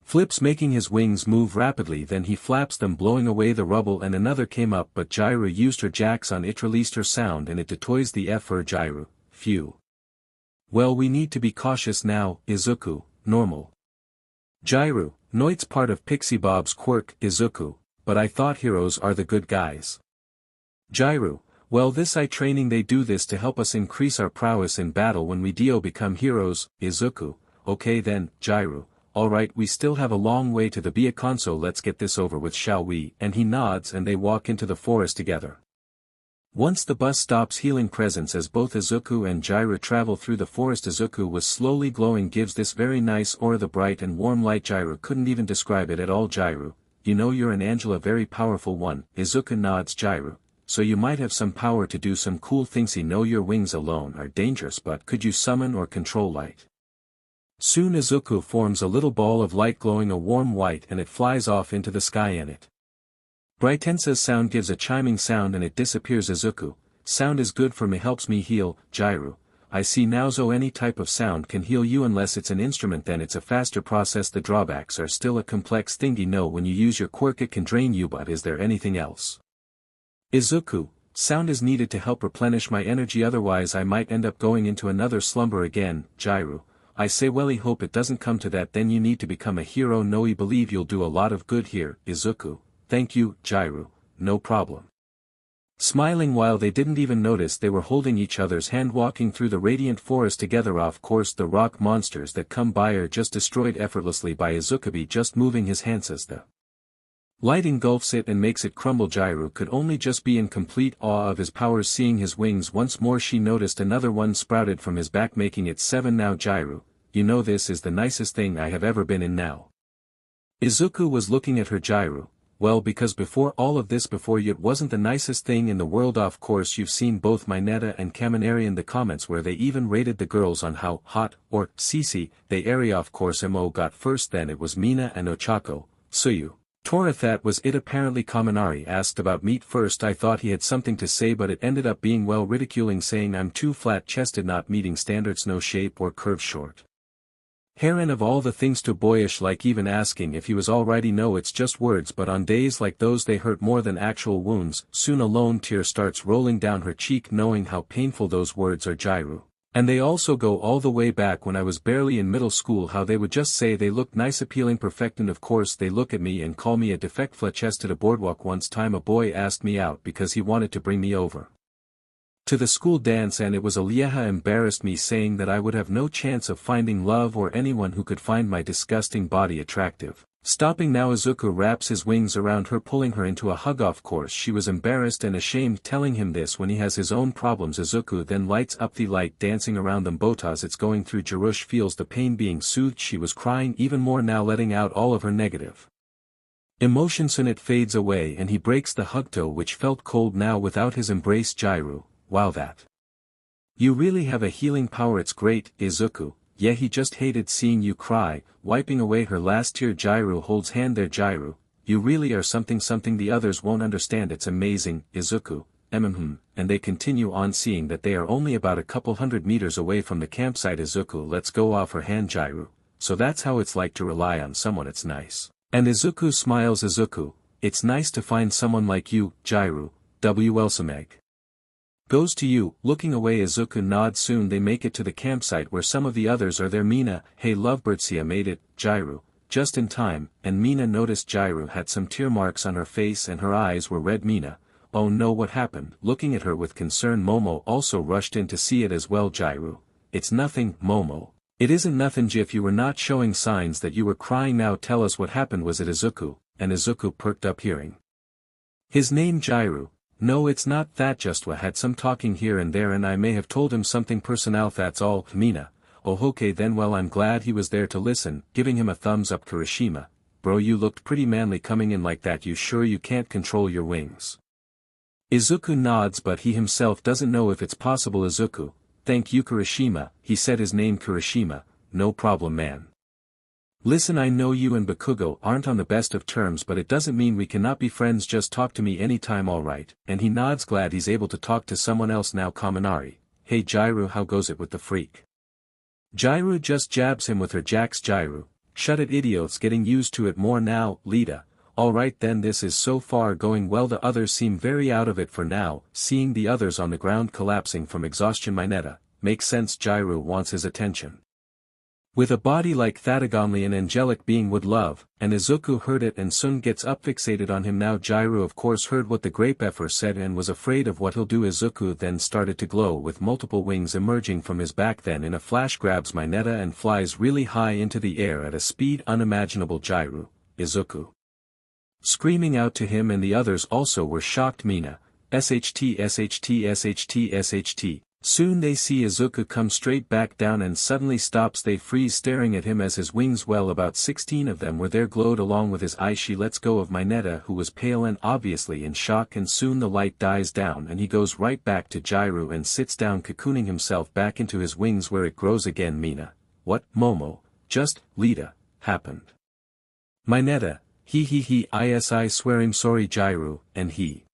flips, making his wings move rapidly. Then he flaps them, blowing away the rubble, and another came up, but Gyru used her jacks on it, released her sound, and it detoys the for Gyru. Phew. Well, we need to be cautious now. Izuku, normal. Gyru, no, it's part of Pixie Bob's quirk. Izuku, but I thought heroes are the good guys. Gyru, well, this training, they do this to help us increase our prowess in battle when we become heroes. Izuku, okay then. Gyru, alright, we still have a long way to the Biakon, so let's get this over with, shall we? And he nods, and they walk into the forest together. Once the bus stops, healing presence as both Izuku and Gyru travel through the forest. Izuku was slowly glowing, gives this very nice aura, the bright and warm light. Gyru couldn't even describe it at all. Gyru, you know you're an angel, a very powerful one. Izuku nods. Gyru, so you might have some power to do some cool things. He know your wings alone are dangerous, but could you summon or control light? Soon Izuku forms a little ball of light glowing a warm white and it flies off into the sky in it. Brightenssa's sound gives a chiming sound and it disappears. Izuku, sound is good for me, helps me heal. Jairu, I see now. So any type of sound can heal you unless it's an instrument, then it's a faster process. The drawbacks are still a complex thingy. No, when you use your quirk it can drain you, but is there anything else? Izuku, sound is needed to help replenish my energy, otherwise I might end up going into another slumber again. Jairu, I say welly hope it doesn't come to that. Then you need to become a hero. No, I believe you'll do a lot of good here. Izuku, thank you. Jairu, no problem. Smiling while they didn't even notice they were holding each other's hand walking through the radiant forest together. Of course the rock monsters that come by are just destroyed effortlessly by Izuku just moving his hands as the light engulfs it and makes it crumble. Jairu could only just be in complete awe of his powers. Seeing his wings once more, she noticed another one sprouted from his back, making it 7 now. Jairu, you know this is the nicest thing I have ever been in now. Izuku was looking at her. Jairu, well, because before all of this, before you, it wasn't the nicest thing in the world. Of course you've seen both Mineta and Kaminari in the comments where they even rated the girls on how hot or CC they area. Of course Mo got first, then it was Mina and Ochako. Suyu. Tora, that was it. Apparently Kaminari asked about meat first. I thought he had something to say, but it ended up being well ridiculing, saying I'm too flat-chested, not meeting standards, no shape or curve, short hair, and of all the things too boyish, like even asking if he was alrighty. No, it's just words, but on days like those they hurt more than actual wounds. Soon a lone tear starts rolling down her cheek, knowing how painful those words are. Jairu, and they also go all the way back when I was barely in middle school, how they would just say they look nice, appealing, perfect, and of course they look at me and call me a defect. Flat-chested. A boardwalk once time a boy asked me out because he wanted to bring me over to the school dance, and it was a lieha embarrassed me, saying that I would have no chance of finding love or anyone who could find my disgusting body attractive. Stopping now, Izuku wraps his wings around her, pulling her into a hug. Of course she was embarrassed and ashamed telling him this when he has his own problems. Izuku then lights up the light dancing around them both as it's going through. Jirush feels the pain being soothed. She was crying even more now, letting out all of her negative emotions, and it fades away and he breaks the hug toe, which felt cold now without his embrace. Jairu, wow, that you really have a healing power, it's great. Izuku, yeah, he just hated seeing you cry, wiping away her last tear. Jairu holds hand there. Jairu, you really are something. The others won't understand, it's amazing. Izuku, and they continue on, seeing that they are only about a couple 100 meters away from the campsite. Izuku lets go off her hand. Jairu, so that's how it's like to rely on someone, it's nice. And Izuku smiles. Izuku, it's nice to find someone like you. Jairu, WLSMEG goes to you, looking away. Izuku nods. Soon they make it to the campsite where some of the others are there. Mina, hey Lovebirdsia made it. Jairu, just in time, and Mina noticed Jairu had some tear marks on her face and her eyes were red. Mina, oh no, what happened? Looking at her with concern. Momo also rushed in to see it as well. Jairu, it's nothing. Momo, it isn't nothing. If you were not showing signs that you were crying, now tell us what happened. Was it Izuku? And Izuku perked up hearing his name. Jairu, no, it's not that, just we had some talking here and there and I may have told him something personal, that's all. Mina, oh okay then, well I'm glad he was there to listen, giving him a thumbs up. Kirishima, bro, you looked pretty manly coming in like that. You sure you can't control your wings? Izuku nods, but he himself doesn't know if it's possible. Izuku, thank you Kirishima, he said his name. Kirishima, no problem man. Listen, I know you and Bakugo aren't on the best of terms, but it doesn't mean we cannot be friends. Just talk to me anytime, alright? And he nods, glad he's able to talk to someone else now. Kaminari, hey Jairu, how goes it with the freak? Jairu just jabs him with her jacks. Jairu, shut it idiots, getting used to it more now. Lita, alright then, this is so far going well. The others seem very out of it for now, seeing the others on the ground collapsing from exhaustion. Mineta, makes sense. Jairu wants his attention. With a body like that, only an angelic being would love, and Izuku heard it and soon gets up fixated on him now. Jairu of course heard what the grape effer said and was afraid of what he'll do. Izuku then started to glow with multiple wings emerging from his back, then in a flash grabs Mineta and flies really high into the air at a speed unimaginable. Jairu, Izuku screaming out to him, and the others also were shocked. Mina, SHT SHT SHT SHT. Soon they see Izuku come straight back down and suddenly stops. They freeze staring at him as his wings, well about 16 of them were there, glowed along with his eyes. She lets go of Mineta, who was pale and obviously in shock, and soon the light dies down and he goes right back to Jairu and sits down, cocooning himself back into his wings where it grows again. Mina, what? Momo, just, Lita, happened. Mineta, he isi swearing sorry Jairu, and he.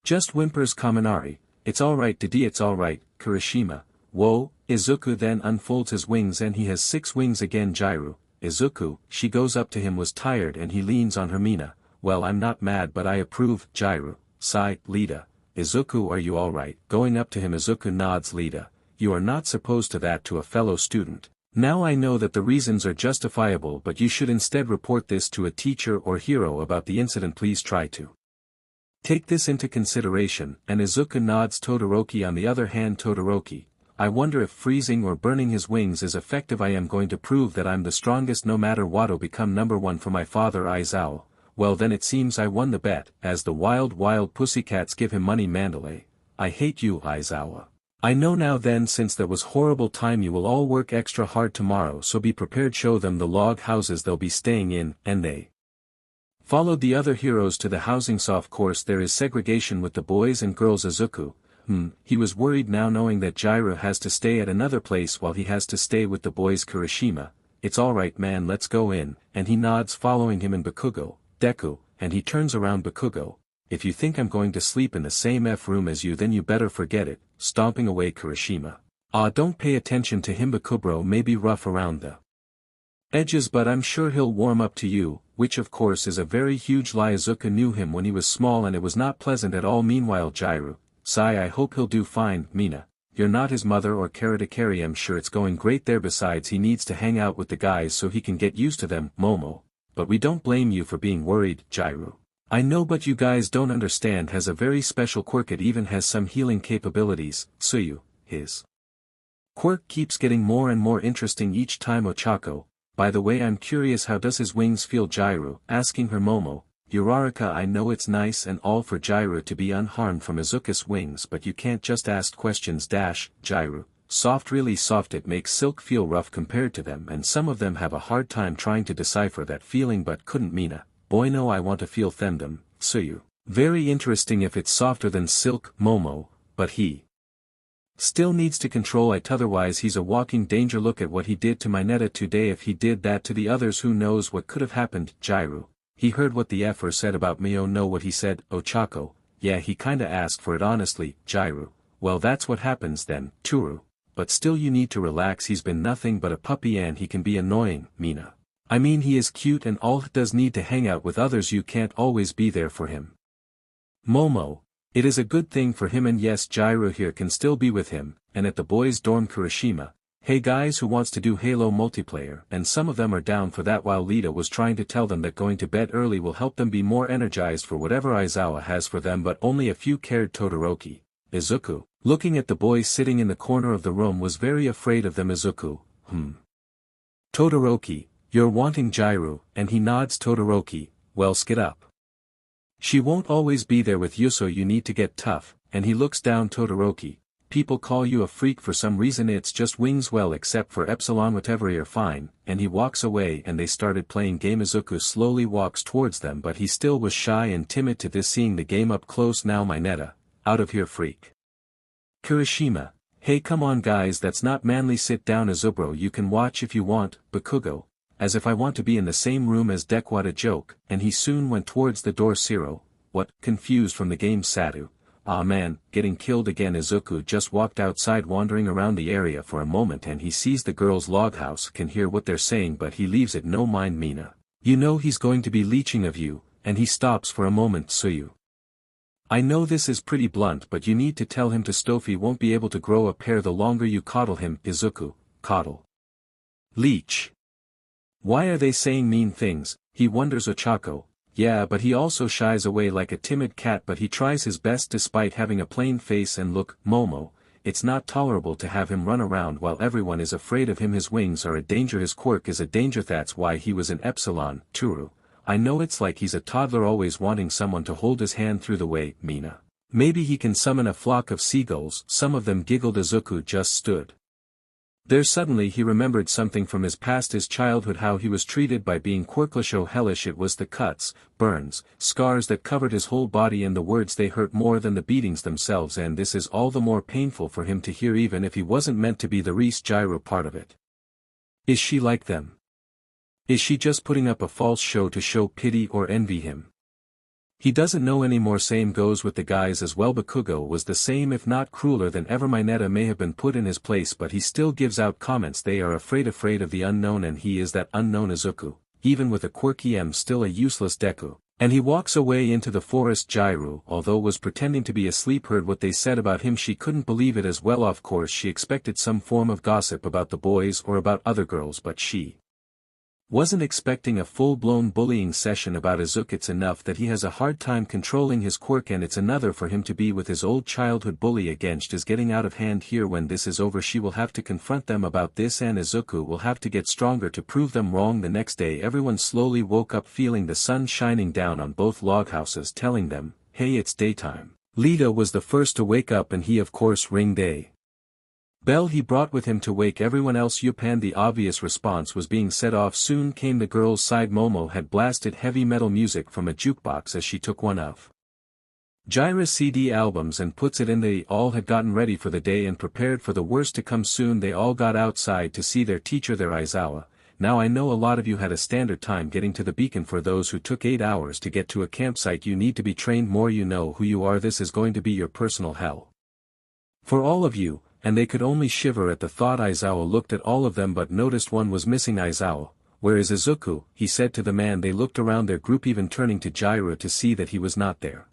Just whimpers Kaminari, it's alright Didi it's alright, Kirishima, whoa, Izuku then unfolds his wings and he has 6 wings again Jairu, Izuku, she goes up to him was tired and he leans on her Mina, well I'm not mad but I approve, Jairu, sigh, Lita, Izuku are you alright, going up to him Izuku nods Lita, you are not supposed to that to a fellow student. Now I know that the reasons are justifiable but you should instead report this to a teacher or hero about the incident please try to take this into consideration, and Izuku nods Todoroki on the other hand Todoroki, I wonder if freezing or burning his wings is effective I am going to prove that I'm the strongest no matter what or become number 1 for my father Aizawa, well then it seems I won the bet, as the wild pussycats give him money Mandalay, I hate you Aizawa. I know now then since that was horrible time you will all work extra hard tomorrow so be prepared show them the log houses they'll be staying in, and they followed the other heroes to the housing so of course there is segregation with the boys and girls Izuku, he was worried now knowing that Jairu has to stay at another place while he has to stay with the boys Kirishima, it's alright man let's go in, and he nods following him in Bakugo, Deku, and he turns around Bakugo, if you think I'm going to sleep in the same room as you then you better forget it, stomping away Kirishima. Don't pay attention to him Bakubro may be rough around the edges but I'm sure he'll warm up to you, which of course is a very huge lie Izuku knew him when he was small and it was not pleasant at all meanwhile Jairu, sigh I hope he'll do fine, Mina, you're not his mother or Karatakari I'm sure it's going great there besides he needs to hang out with the guys so he can get used to them, Momo, but we don't blame you for being worried, Jairu. I know but you guys don't understand has a very special quirk it even has some healing capabilities, Tsuyu, his quirk keeps getting more and more interesting each time Ochako, by the way I'm curious how does his wings feel Jairu, asking her Momo, Uraraka I know it's nice and all for Jairu to be unharmed from Izuku's wings but you can't just ask questions Jairu, soft really soft it makes silk feel rough compared to them and some of them have a hard time trying to decipher that feeling but couldn't Mina. Boy no I want to feel femdom, Tsuyu. Very interesting if it's softer than silk, Momo, but he still needs to control it otherwise he's a walking danger look at what he did to Mineta today if he did that to the others who knows what could have happened, Jairu. He heard what the F'er said about me oh know what he said, Ochako, yeah he kinda asked for it honestly, Jairu, well that's what happens then, Turu, but still you need to relax he's been nothing but a puppy and he can be annoying, Mina. I mean he is cute and all does need to hang out with others you can't always be there for him. Momo, it is a good thing for him and yes Jairu here can still be with him, and at the boys dorm Kirishima, hey guys who wants to do Halo multiplayer and some of them are down for that while Lita was trying to tell them that going to bed early will help them be more energized for whatever Aizawa has for them but only a few cared Todoroki. Izuku, looking at the boys sitting in the corner of the room was very afraid of them Izuku, Todoroki, you're wanting Jairu, and he nods Todoroki, well skid up. She won't always be there with you so you need to get tough, and he looks down Todoroki, people call you a freak for some reason it's just wings well except for Epsilon whatever you're fine, and he walks away and they started playing game Izuku slowly walks towards them but he still was shy and timid to this seeing the game up close now Mineta, out of here freak. Kirishima, hey come on guys that's not manly sit down Izubro you can watch if you want, Bakugo. As if I want to be in the same room as Deku a joke, and he soon went towards the door Siro, what, confused from the game Satu, man, getting killed again Izuku just walked outside wandering around the area for a moment and he sees the girls' loghouse can hear what they're saying but he leaves it no mind Mina. You know he's going to be leeching of you, and he stops for a moment Tsuyu. I know this is pretty blunt but you need to tell him to Stofi won't be able to grow a pair the longer you coddle him Izuku, coddle. Leech. Why are they saying mean things, he wonders Ochako, yeah but he also shies away like a timid cat but he tries his best despite having a plain face and look, Momo, it's not tolerable to have him run around while everyone is afraid of him his wings are a danger his quirk is a danger that's why he was in Epsilon, Turu. I know it's like he's a toddler always wanting someone to hold his hand through the way, Mina. Maybe he can summon a flock of seagulls, some of them giggled Izuku just stood. There suddenly he remembered something from his past his childhood how he was treated by being quirklish how hellish it was the cuts, burns, scars that covered his whole body and the words they hurt more than the beatings themselves and this is all the more painful for him to hear even if he wasn't meant to be the Reese Gyro part of it. Is she like them? Is she just putting up a false show to show pity or envy him? He doesn't know anymore. Same goes with the guys as well. Bakugo was the same if not crueler than ever. Mineta may have been put in his place but he still gives out comments. They are afraid of the unknown and he is that unknown. Izuku, even with a quirky still a useless Deku. And he walks away into the forest. Jairu, although was pretending to be asleep, heard what they said about him. She couldn't believe it as well. Of course she expected some form of gossip about the boys or about other girls, but she wasn't expecting a full-blown bullying session about Izuku. It's enough that he has a hard time controlling his quirk and it's another for him to be with his old childhood bully. Again, is getting out of hand here. When this is over she will have to confront them about this and Izuku will have to get stronger to prove them wrong. The next day everyone slowly woke up feeling the sun shining down on both log houses telling them, hey, it's daytime. Lita was the first to wake up and he of course ring day bell he brought with him to wake everyone else up, and the obvious response was being set off. Soon came the girls' side. Momo had blasted heavy metal music from a jukebox as she took one of Jiraiya's CD albums and puts it in. They all had gotten ready for the day and prepared for the worst to come. Soon they all got outside to see their teacher there. Aizawa, now I know a lot of you had a standard time getting to the beacon. For those who took 8 hours to get to a campsite, you need to be trained more. You know who you are. This is going to be your personal hell for all of you. And they could only shiver at the thought. Aizawa looked at all of them but noticed one was missing. Aizawa, where is Izuku? He said to the man. They looked around their group, even turning to Jiraiya to see that he was not there.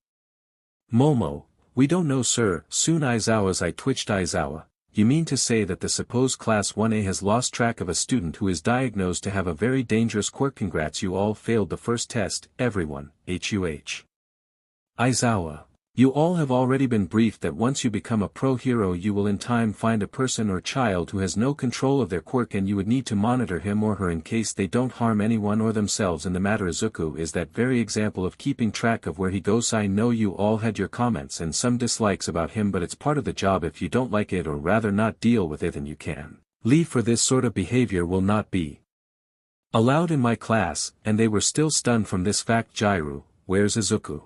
Momo, we don't know, sir. Soon Aizawa's eye twitched. Aizawa, you mean to say that the supposed class 1A has lost track of a student who is diagnosed to have a very dangerous quirk? Congrats, you all failed the first test. Everyone, HUH. Aizawa, you all have already been briefed that once you become a pro hero you will in time find a person or child who has no control of their quirk and you would need to monitor him or her in case they don't harm anyone or themselves in the matter. Izuku is that very example of keeping track of where he goes. I know you all had your comments and some dislikes about him, but it's part of the job. If you don't like it or rather not deal with it, then you can leave, for this sort of behavior will not be allowed in my class. And they were still stunned from this fact. Jairu, where's Izuku?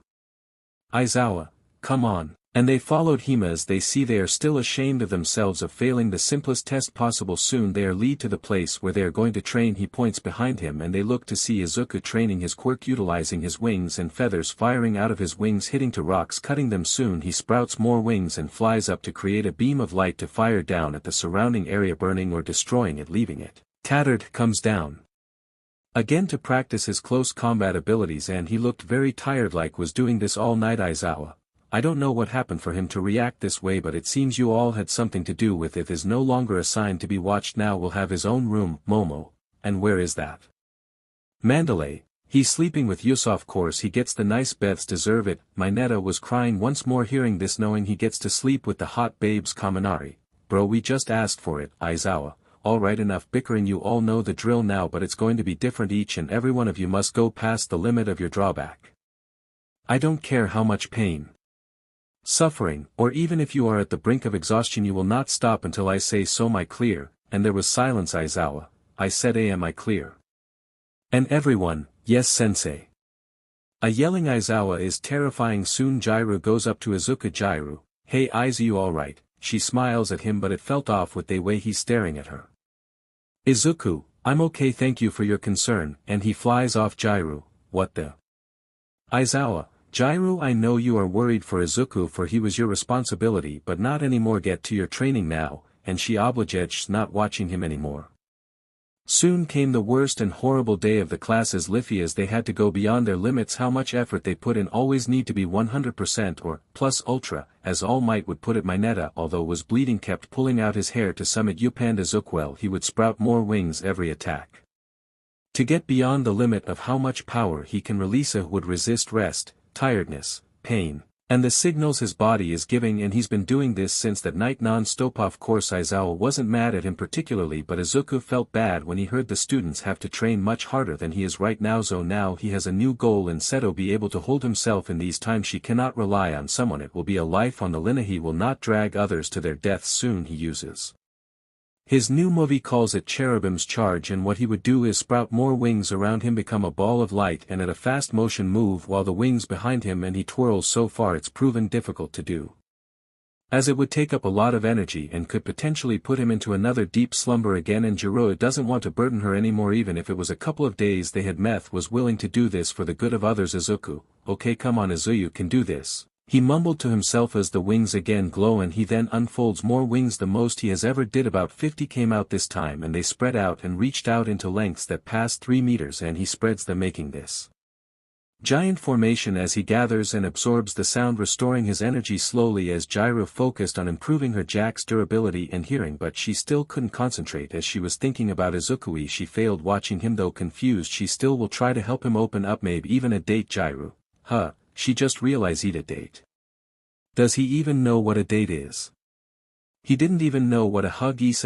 Aizawa, come on. And they followed Hima as they see they are still ashamed of themselves of failing the simplest test possible. Soon they are led to the place where they are going to train. He points behind him and they look to see Izuku training his quirk, utilizing his wings and feathers firing out of his wings, hitting to rocks, cutting them. Soon he sprouts more wings and flies up to create a beam of light to fire down at the surrounding area, burning or destroying it, leaving it tattered. Comes down again to practice his close combat abilities, and he looked very tired, like was doing this all night. Aizawa, I don't know what happened for him to react this way, but it seems you all had something to do with it. Is no longer assigned to be watched, now will have his own room. Momo, and where is that Mandalay? He's sleeping with Yusa. Of course he gets the nice beds, deserve it. Mineta was crying once more hearing this, knowing he gets to sleep with the hot babes. Kaminari, bro, we just asked for it. Aizawa, alright, enough bickering, you all know the drill now, but it's going to be different. Each and every one of you must go past the limit of your drawback. I don't care how much pain, suffering, or even if you are at the brink of exhaustion, you will not stop until I say so. Am I clear? And there was silence. Aizawa, I said am I clear? And everyone, yes sensei. A yelling Aizawa is terrifying. Soon Jairu goes up to Izuku. Jairu, hey Aizu, you alright? She smiles at him, but it felt off with the way he's staring at her. Izuku, I'm okay, thank you for your concern, and he flies off. Jairu, what the? Aizawa, Jairu, I know you are worried for Izuku, for he was your responsibility, but not anymore. Get to your training now, and she obliged not watching him anymore. Soon came the worst and horrible day of the classes. Liffy, as they had to go beyond their limits. How much effort they put in, always need to be 100% or plus ultra, as All Might would put it. Mineta, although was bleeding, kept pulling out his hair to summit Upand Izuku. Well, he would sprout more wings every attack to get beyond the limit of how much power he can release. Would resist rest, tiredness, pain, and the signals his body is giving, and he's been doing this since that night non-stop. Of course Aizawa wasn't mad at him particularly, but Izuku felt bad when he heard the students have to train much harder than he is right now. So now he has a new goal in Seto, be able to hold himself in these times. She cannot rely on someone, it will be a life on the line. He will not drag others to their deaths. Soon he uses his new movie, calls it Cherubim's Charge, and what he would do is sprout more wings around him, become a ball of light, and at a fast motion move while the wings behind him, and he twirls. So far it's proven difficult to do. as it would take up a lot of energy and could potentially put him into another deep slumber again, and Jiraiya doesn't want to burden her anymore. Even if it was a couple of days they had met, was willing to do this for the good of others. Izuku, okay, come on Izuku, you can do this. He mumbled to himself as the wings again glow, and he then unfolds more wings. The most he has ever did, about 50 came out this time, and they spread out and reached out into lengths that passed 3 meters, and he spreads them, making this giant formation as he gathers and absorbs the sound, restoring his energy slowly as Jiraiya focused on improving her Jack's durability and hearing, but she still couldn't concentrate as she was thinking about Izuku. She failed watching him, though confused she still will try to help him open up, maybe even a date. Jiraiya, she just realized he'd a date. Does he even know what a date is? He didn't even know what a hug is.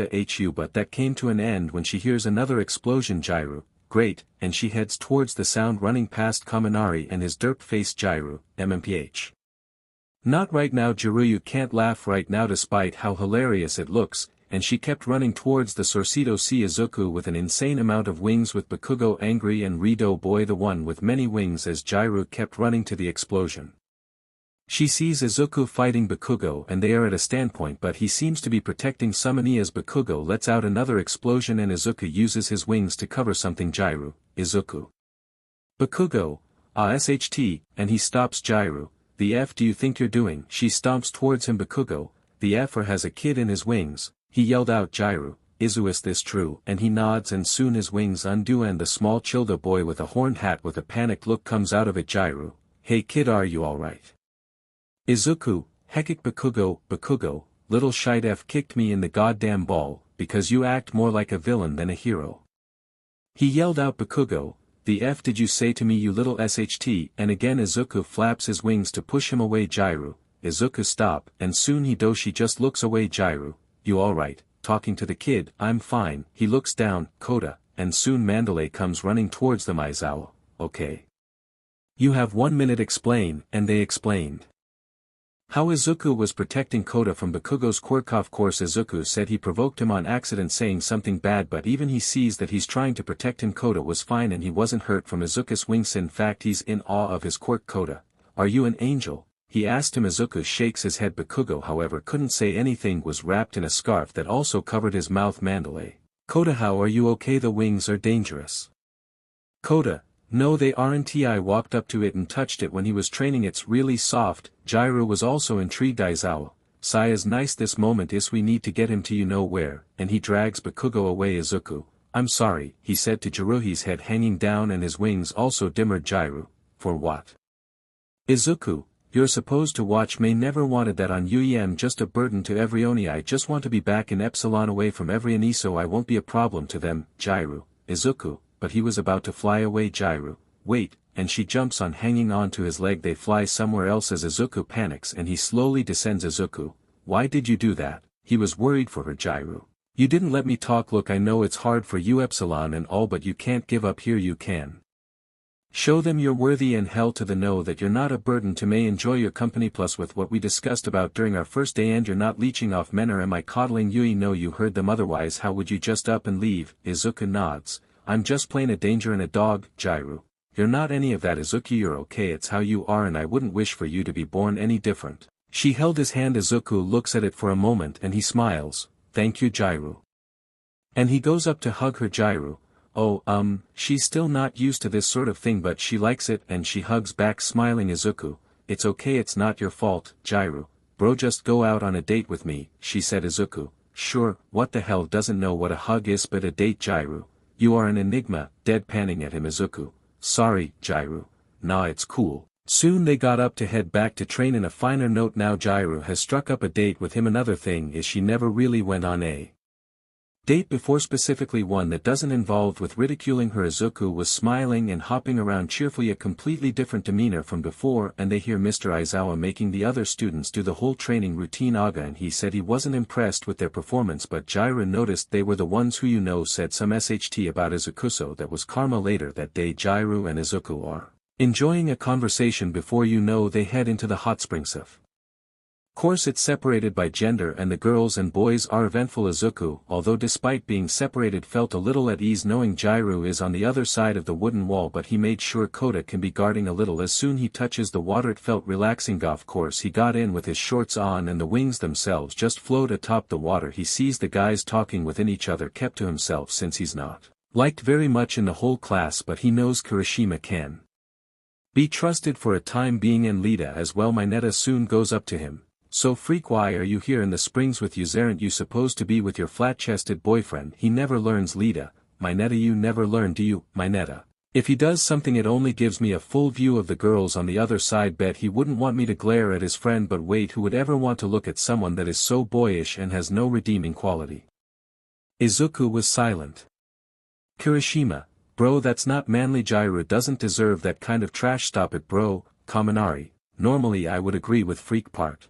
But that came to an end when she hears another explosion. Jiraiya, great, and she heads towards the sound, running past Kaminari and his derp face. Jiraiya, MMPH. Not right now Jiraiya, you can't laugh right now despite how hilarious it looks, and she kept running towards the Sorcedo. See Izuku with an insane amount of wings, with Bakugo angry and Rido boy the one with many wings, as Jiraiya kept running to the explosion. She sees Izuku fighting Bakugo and they are at a standpoint, but he seems to be protecting Summonie as Bakugo lets out another explosion and Izuku uses his wings to cover something. Jiraiya, Izuku. Bakugo, SHT, and he stops. Jiraiya, the F do you think you're doing? She stomps towards him. Bakugo, the F or has a kid in his wings, he yelled out. Jiraiya, is this true? And he nods, and soon his wings undo and the small Childa boy with a horned hat with a panicked look comes out of it. Jiraiya, hey kid, are you alright? Izuku, heckick. Bakugo, little shite F kicked me in the goddamn ball, because you act more like a villain than a hero. He yelled out. Bakugo, the F did you say to me, you little SHT? And again Izuku flaps his wings to push him away. Jiraiya, Izuku stop, and soon he does. She just looks away. Jiraiya, you alright? Talking to the kid, I'm fine. He looks down, Koda, and soon Mandalay comes running towards them. Aizawa, okay. You have 1 minute, explain, and they explained how Izuku was protecting Koda from Bakugo's quirk. Of course Izuku said he provoked him on accident, saying something bad, but even he sees that he's trying to protect him. Koda was fine and he wasn't hurt from Izuku's wings. In fact, he's in awe of his quirk. Koda, are you an angel? He asked him. Izuku shakes his head. Bakugo however couldn't say anything, was wrapped in a scarf that also covered his mouth. Mandalay, Koda, how are you okay? The wings are dangerous. Koda, no they aren't. I walked up to it and touched it when he was training, it's really soft. Jiraiya was also intrigued. Aizawa, Saya's nice. This moment is we need to get him to you know where, and he drags Bakugo away. Izuku, I'm sorry, he said to Jiraiya, his head hanging down and his wings also dimmered. Jiraiya, for what? Izuku, you're supposed to watch. May never wanted that on you. I'm just a burden to every Oni. I just want to be back in Epsilon away from every Oni so I won't be a problem to them. Jiraiya, Izuku, but he was about to fly away. Jiraiya, wait, and she jumps on, hanging on to his leg. They fly somewhere else as Izuku panics and he slowly descends. Izuku, why did you do that? He was worried for her. Jiraiya, you didn't let me talk. Look, I know it's hard for you, Epsilon and all, but you can't give up here. You can show them you're worthy, and hell to the know that you're not a burden to May. Enjoy your company, plus with what we discussed about during our first day, and you're not leeching off men, or am I coddling you? No, you heard them, otherwise how would you just up and leave? Izuku nods, I'm just plain a danger and a dog. Jiraiya, you're not any of that. Izuku, you're okay, it's how you are and I wouldn't wish for you to be born any different. She held his hand. Izuku looks at it for a moment and he smiles, thank you Jiraiya. And he goes up to hug her. Jiraiya, oh, she's still not used to this sort of thing but she likes it, and she hugs back smiling. Izuku, it's okay, it's not your fault. Jiraiya, bro, just go out on a date with me, she said. Izuku, sure, what the hell, doesn't know what a hug is but a date. Jiraiya, you are an enigma, deadpanning at him. Izuku, sorry, Jiraiya, nah it's cool. Soon they got up to head back to train. In a finer note now, Jiraiya has struck up a date with him. Another thing is she never really went on a date before, specifically one that doesn't involve with ridiculing her. Izuku was smiling and hopping around cheerfully, a completely different demeanor from before, and they hear Mr. Aizawa making the other students do the whole training routine. Aga, and he said he wasn't impressed with their performance, but Jiraiya noticed they were the ones who said some SHT about Izuku, so that was karma. Later that day Jiraiya and Izuku are enjoying a conversation before they head into the hot springs of Course it's separated by gender and the girls and boys are eventful. Izuku, although despite being separated, felt a little at ease knowing Jiraiya is on the other side of the wooden wall, but he made sure Kota can be guarding a little. As soon he touches the water it felt relaxing. Of course he got in with his shorts on and the wings themselves just float atop the water. He sees the guys talking within each other, kept to himself since he's not liked very much in the whole class, but he knows Kirishima can be trusted for a time being, and Lita as well. Mineta soon goes up to him. So freak, why are you here in the springs with Yuz? Aren't you supposed to be with your flat-chested boyfriend? He never learns. Lita, Mineta, you never learn, do you? Mineta, if he does something it only gives me a full view of the girls on the other side. Bet he wouldn't want me to glare at his friend, but wait, who would ever want to look at someone that is so boyish and has no redeeming quality? Izuku was silent. Kirishima, bro, that's not manly. Jiraiya doesn't deserve that kind of trash. Stop it, bro. Kaminari, normally I would agree with freak part.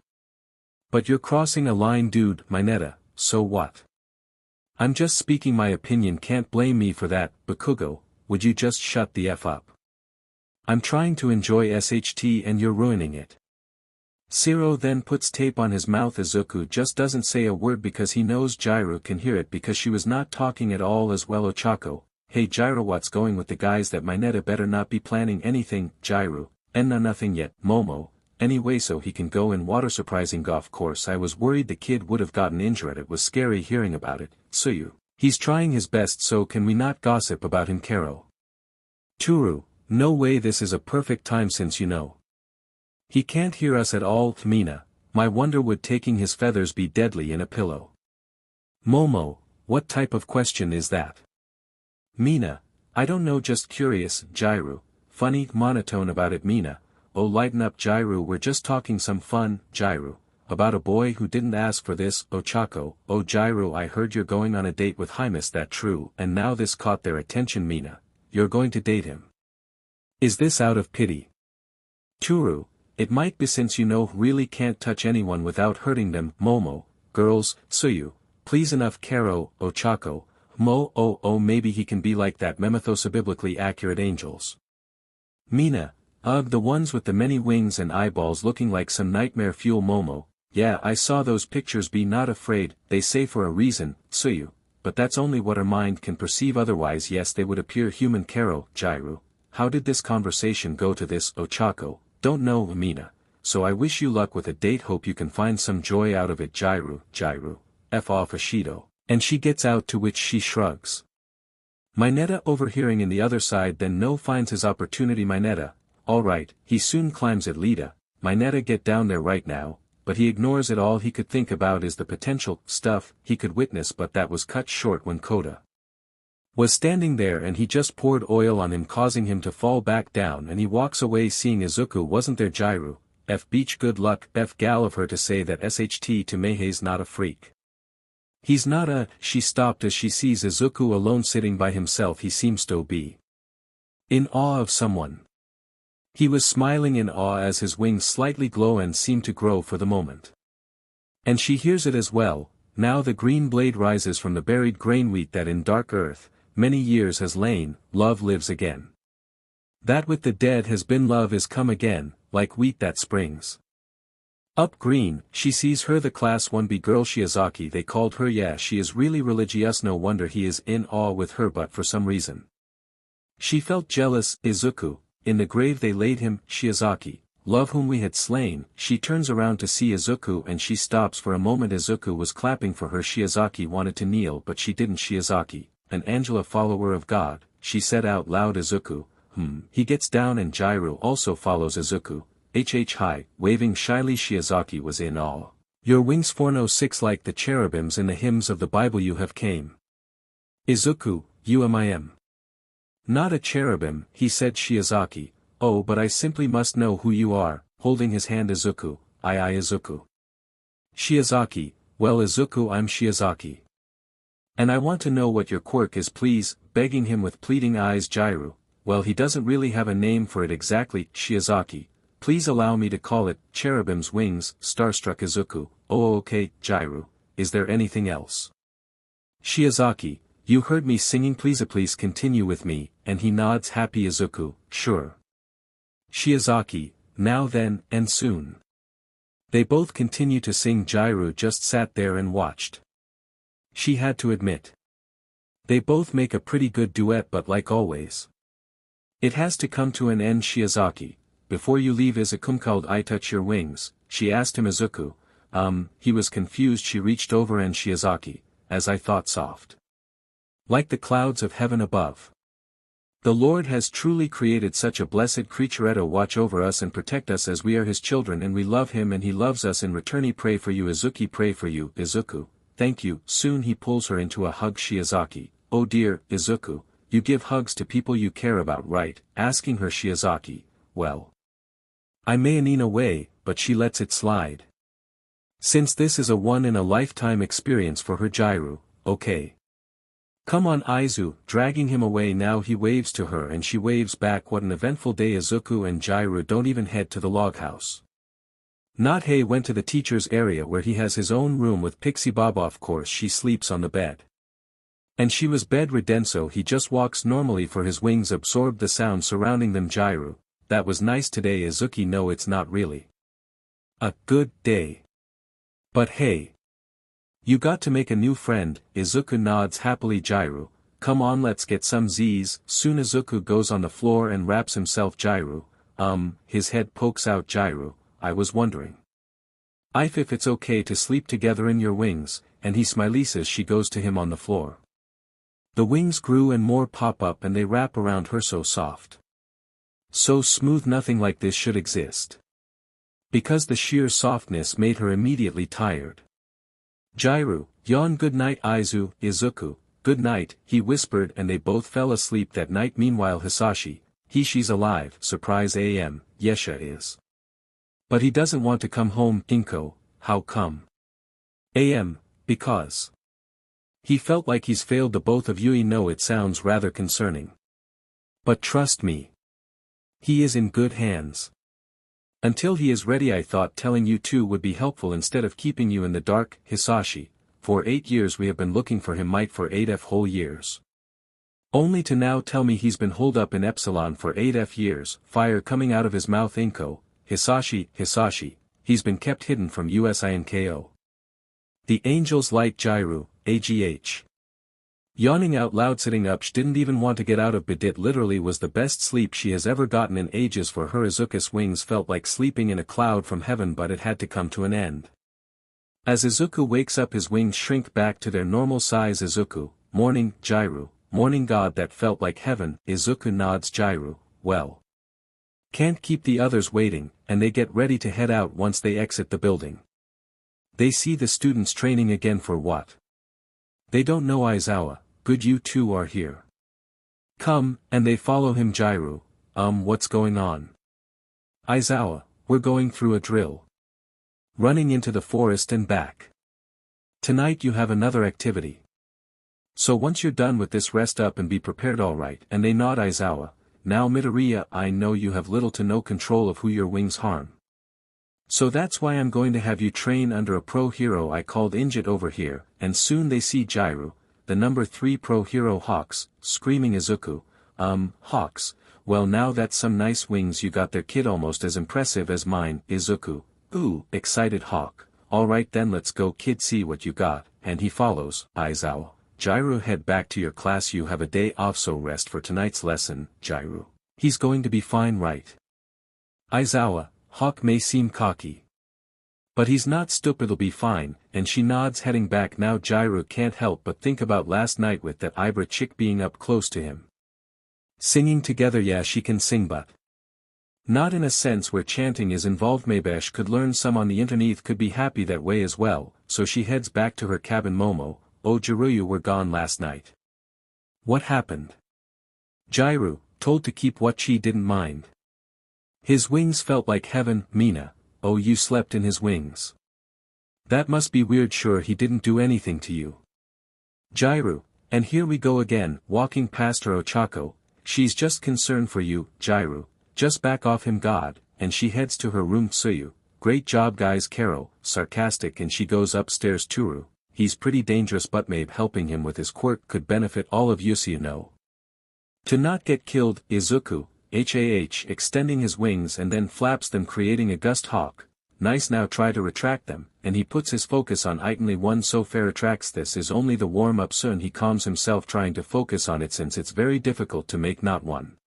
But you're crossing a line, dude. Mineta, so what? I'm just speaking my opinion, can't blame me for that. Bakugo, would you just shut the F up? I'm trying to enjoy SHT and you're ruining it. Zero then puts tape on his mouth. Izuku just doesn't say a word because he knows Jiraiya can hear it because she was not talking at all as well. Ochako, hey Jiraiya, what's going with the guys? That Mineta better not be planning anything. Jiraiya, nothing yet. Momo, anyway so he can go in water. Surprising. Of course I was worried the kid would have gotten injured. It was scary hearing about it. Suyu, he's trying his best, so can we not gossip about him? Karo, Turu, no way, this is a perfect time since you know he can't hear us at all. Mina, my wonder, would taking his feathers be deadly in a pillow? Momo, what type of question is that? Mina, I don't know, just curious. Jiraiya, funny monotone about it. Mina, oh lighten up Jiraiya, we're just talking some fun. Jiraiya, about a boy who didn't ask for this. Ochako, oh Jiraiya, I heard you're going on a date with Hymus. That true? And now this caught their attention. Mina, you're going to date him? Is this out of pity? Turu, it might be, since you know really can't touch anyone without hurting them. Momo, girls, Suyu, please enough. Karo, Ochako, oh maybe he can be like that Memethos, biblically accurate angels. Mina, ugh, the ones with the many wings and eyeballs looking like some nightmare fuel. Momo, yeah, I saw those pictures. Be not afraid, they say for a reason. Suyu, but that's only what our mind can perceive, otherwise yes they would appear human. Karo, Jiraiya, how did this conversation go to this? Ochako, don't know. Mina, so I wish you luck with a date, hope you can find some joy out of it. Jiraiya, F off Ashido, and she gets out, to which she shrugs. Mineta overhearing in the other side, then no finds his opportunity. Mineta, alright, he soon climbs at Lita. Mineta, get down there right now, but he ignores it. All he could think about is the potential stuff he could witness, but that was cut short when Kota was standing there and he just poured oil on him, causing him to fall back down, and he walks away seeing Izuku wasn't there. Jiraiya, F beach, good luck. F gal of her to say that SHT to Meihei's not a freak. He's not a. She stopped as she sees Izuku alone sitting by himself. He seems to be in awe of someone. He was smiling in awe as his wings slightly glow and seem to grow for the moment. And she hears it as well. Now the green blade rises from the buried grain wheat that in dark earth many years has lain. Love lives again. That with the dead has been, love is come again, like wheat that springs up green. She sees her, the class 1B girl Shiozaki they called her. Yeah, she is really religious, no wonder he is in awe with her, but for some reason she felt jealous. Izuku, in the grave they laid him. Shiozaki, love whom we had slain. She turns around to see Izuku and she stops for a moment. Izuku was clapping for her. Shiozaki wanted to kneel but she didn't. Shiozaki, an Angela follower of God, she said out loud. Izuku, he gets down and Jiraiya also follows Izuku. High, waving shyly. Shiozaki was in awe. Your wings 406 like the cherubims in the hymns of the Bible you have came. Izuku, I'm not a cherubim, he said. Shiozaki, oh but I simply must know who you are, holding his hand. Izuku, I Izuku. Shiozaki, well Izuku, I'm Shiozaki. And I want to know what your quirk is, please, begging him with pleading eyes. Jiraiya, well he doesn't really have a name for it exactly. Shiozaki, please allow me to call it cherubim's wings. Starstruck Izuku, oh okay. Jiraiya, is there anything else? Shiozaki, you heard me singing, please continue with me, and he nods happy. Izuku, sure. Shiozaki, now then, and soon. They both continue to sing. Jairu just sat there and watched. She had to admit. They both make a pretty good duet, but like always, it has to come to an end. Shiozaki, before you leave, Izuku called, I touch your wings, she asked him. Izuku, he was confused. She reached over and Shiozaki, as I thought, soft. Like the clouds of heaven above. The Lord has truly created such a blessed creature. Watch over us and protect us as we are his children and we love him and he loves us in return. He pray for you. Izuki, pray for you. Izuku, thank you. Soon he pulls her into a hug. Shiozaki, oh dear, Izuku, you give hugs to people you care about, right? Asking her. Shiozaki, well, I may in a way, but she lets it slide. Since this is a one-in-a-lifetime experience for her. Jairu, okay. Come on. Izu, dragging him away. Now he waves to her and she waves back. What an eventful day. Izuku and Jairu don't even head to the log house. Not went to the teacher's area where he has his own room with Pixie Baba. Of course she sleeps on the bed. And she was bedridden, so he just walks normally for his wings absorbed the sound surrounding them. Jairu, that was nice today. Izuki, no, it's not really a good day. But hey, you got to make a new friend. Izuku nods happily. Jairu, come on, let's get some Z's. Soon Izuku goes on the floor and wraps himself. Jairu, his head pokes out. Jairu, I was wondering if it's okay to sleep together in your wings, and he smiles as she goes to him on the floor. The wings grew and more pop up and they wrap around her, so soft. So smooth, nothing like this should exist. Because the sheer softness made her immediately tired. Jairu, yawn. Good night. Izu, Izuku, good night, he whispered, and they both fell asleep that night. Meanwhile Hisashi, she's alive. Surprise. Yesha is. But he doesn't want to come home. Kinko, how come? Because he felt like he's failed the both of you. No, it sounds rather concerning. But trust me, he is in good hands. Until he is ready. I thought telling you two would be helpful instead of keeping you in the dark. Hisashi, for 8 years we have been looking for him. Might for 8 whole years. Only to now tell me he's been holed up in Epsilon for 8 years. Fire coming out of his mouth. Inko, Hisashi, he's been kept hidden from us. Inko. The angel's light. Jairu, agh. Yawning out loud. Sitting up, she didn't even want to get out of bed. It literally was the best sleep she has ever gotten in ages for her. Izuku's wings felt like sleeping in a cloud from heaven, but it had to come to an end. As Izuku wakes up, his wings shrink back to their normal size. Izuku, morning. Jairu, morning. God, that felt like heaven. Izuku nods. Jairu, well, can't keep the others waiting, and they get ready to head out. Once they exit the building, they see the students training again. For what? They don't know. Aizawa, good, you two are here. Come, and they follow him. Jairu, what's going on? Aizawa, we're going through a drill. Running into the forest and back. Tonight you have another activity. So once you're done with this, rest up and be prepared. Alright. And they nod. Aizawa, now Midoriya, I know you have little to no control of who your wings harm. So that's why I'm going to have you train under a pro hero I called Injit over here. And soon they see Jairu, the number 3 pro hero. Hawks, screaming. Izuku, Hawks, well now that's some nice wings you got there, kid, almost as impressive as mine. Izuku, ooh, excited Hawk, alright then let's go kid, see what you got, and he follows. Aizawa, Jairu, head back to your class, you have a day off, so rest for tonight's lesson. Jairu, he's going to be fine, right? Aizawa, Hawk may seem cocky, but he's not stupid, it'll be fine, and she nods, heading back. Now Jairu can't help but think about last night with that Ibra chick being up close to him. Singing together, yeah, she can sing, but not in a sense where chanting is involved. Maybe she could learn some on the internet, could be happy that way as well, so she heads back to her cabin. Momo, oh Jairu, you were gone last night. What happened? Jairu, told to keep what she didn't mind. His wings felt like heaven. Mina, oh, you slept in his wings. That must be weird. Sure, he didn't do anything to you. Jairu, and here we go again, walking past her. Ochako, she's just concerned for you. Jairu, just back off him, God, and she heads to her room. Tsuyu, great job guys. Karo, sarcastic, and she goes upstairs. Turu, he's pretty dangerous, but maybe helping him with his quirk could benefit all of you, so you know. To not get killed. Izuku, extending his wings and then flaps them, creating a gust. Hawk, nice now try to retract them, and he puts his focus on only one so fair retracts this is only the warm-up soon he calms himself trying to focus on it since it's very difficult to make not one.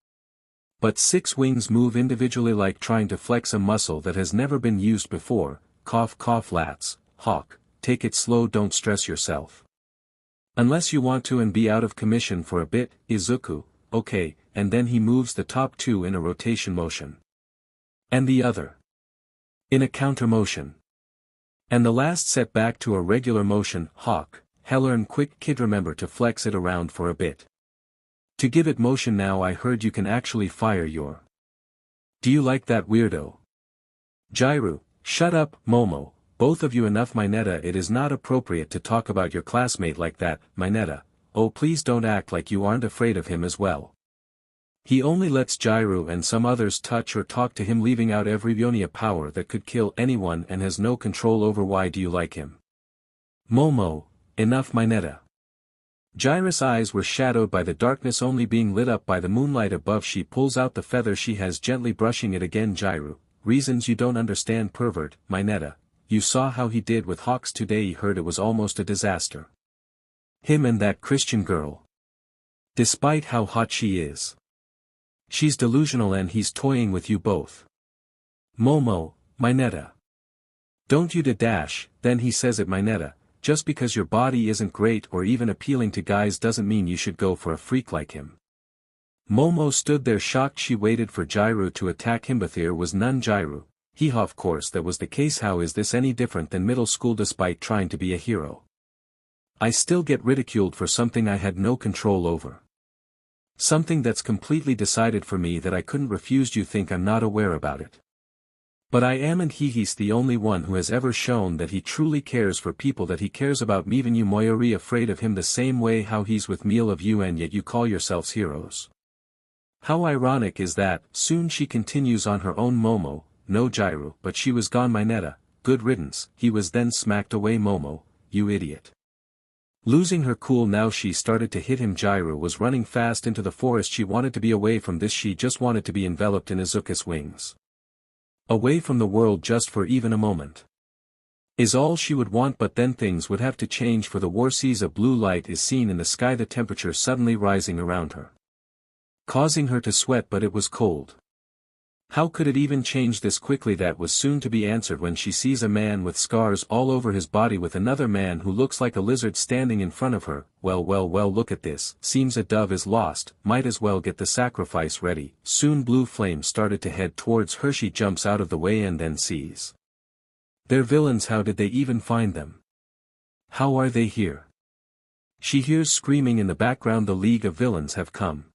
But 6 wings move individually like trying to flex a muscle that has never been used before, cough cough lats, hawk, take it slow don't stress yourself. Unless you want to and be out of commission for a bit, Izuku, okay, and then he moves the top 2 in a rotation motion. And the other. In a counter motion. And the last set back to a regular motion, hawk, Hellern quick kid remember to flex it around for a bit. To give it motion now I heard you can actually fire your. Do you like that weirdo? Jairu, shut up, Momo, both of you enough Mineta it is not appropriate to talk about your classmate like that, Mineta, oh please don't act like you aren't afraid of him as well. He only lets Jairu and some others touch or talk to him leaving out every Yonia power that could kill anyone and has no control over why do you like him. Momo, enough Mineta. Jairus' eyes were shadowed by the darkness only being lit up by the moonlight above she pulls out the feather she has gently brushing it again Jairu, reasons you don't understand pervert, Mineta, you saw how he did with Hawks today he heard it was almost a disaster. Him and that Christian girl. Despite how hot she is. She's delusional and he's toying with you both. Momo, Mineta. Don't you dash, then he says it Mineta, just because your body isn't great or even appealing to guys doesn't mean you should go for a freak like him. Momo stood there shocked she waited for Jairu to attack him but there was none Jairu, of course that was the case how is this any different than middle school despite trying to be a hero. I still get ridiculed for something I had no control over. Something that's completely decided for me that I couldn't refuse you think I'm not aware about it. But I am and he's the only one who has ever shown that he truly cares for people that he cares about me even you Moyori afraid of him the same way how he's with meal of you and yet you call yourselves heroes. How ironic is that, soon she continues on her own Momo, no Jairu but she was gone Mineta, good riddance, he was then smacked away Momo, you idiot. Losing her cool now she started to hit him Jairu was running fast into the forest she wanted to be away from this she just wanted to be enveloped in Izuku's wings. Away from the world just for even a moment. Is all she would want but then things would have to change for the war sees a blue light is seen in the sky the temperature suddenly rising around her. Causing her to sweat but it was cold. How could it even change this quickly that was soon to be answered when she sees a man with scars all over his body with another man who looks like a lizard standing in front of her, well look at this, seems a dove is lost, might as well get the sacrifice ready, soon blue flame started to head towards her she jumps out of the way and then sees. They're villains how did they even find them? How are they here? She hears screaming in the background the League of Villains have come.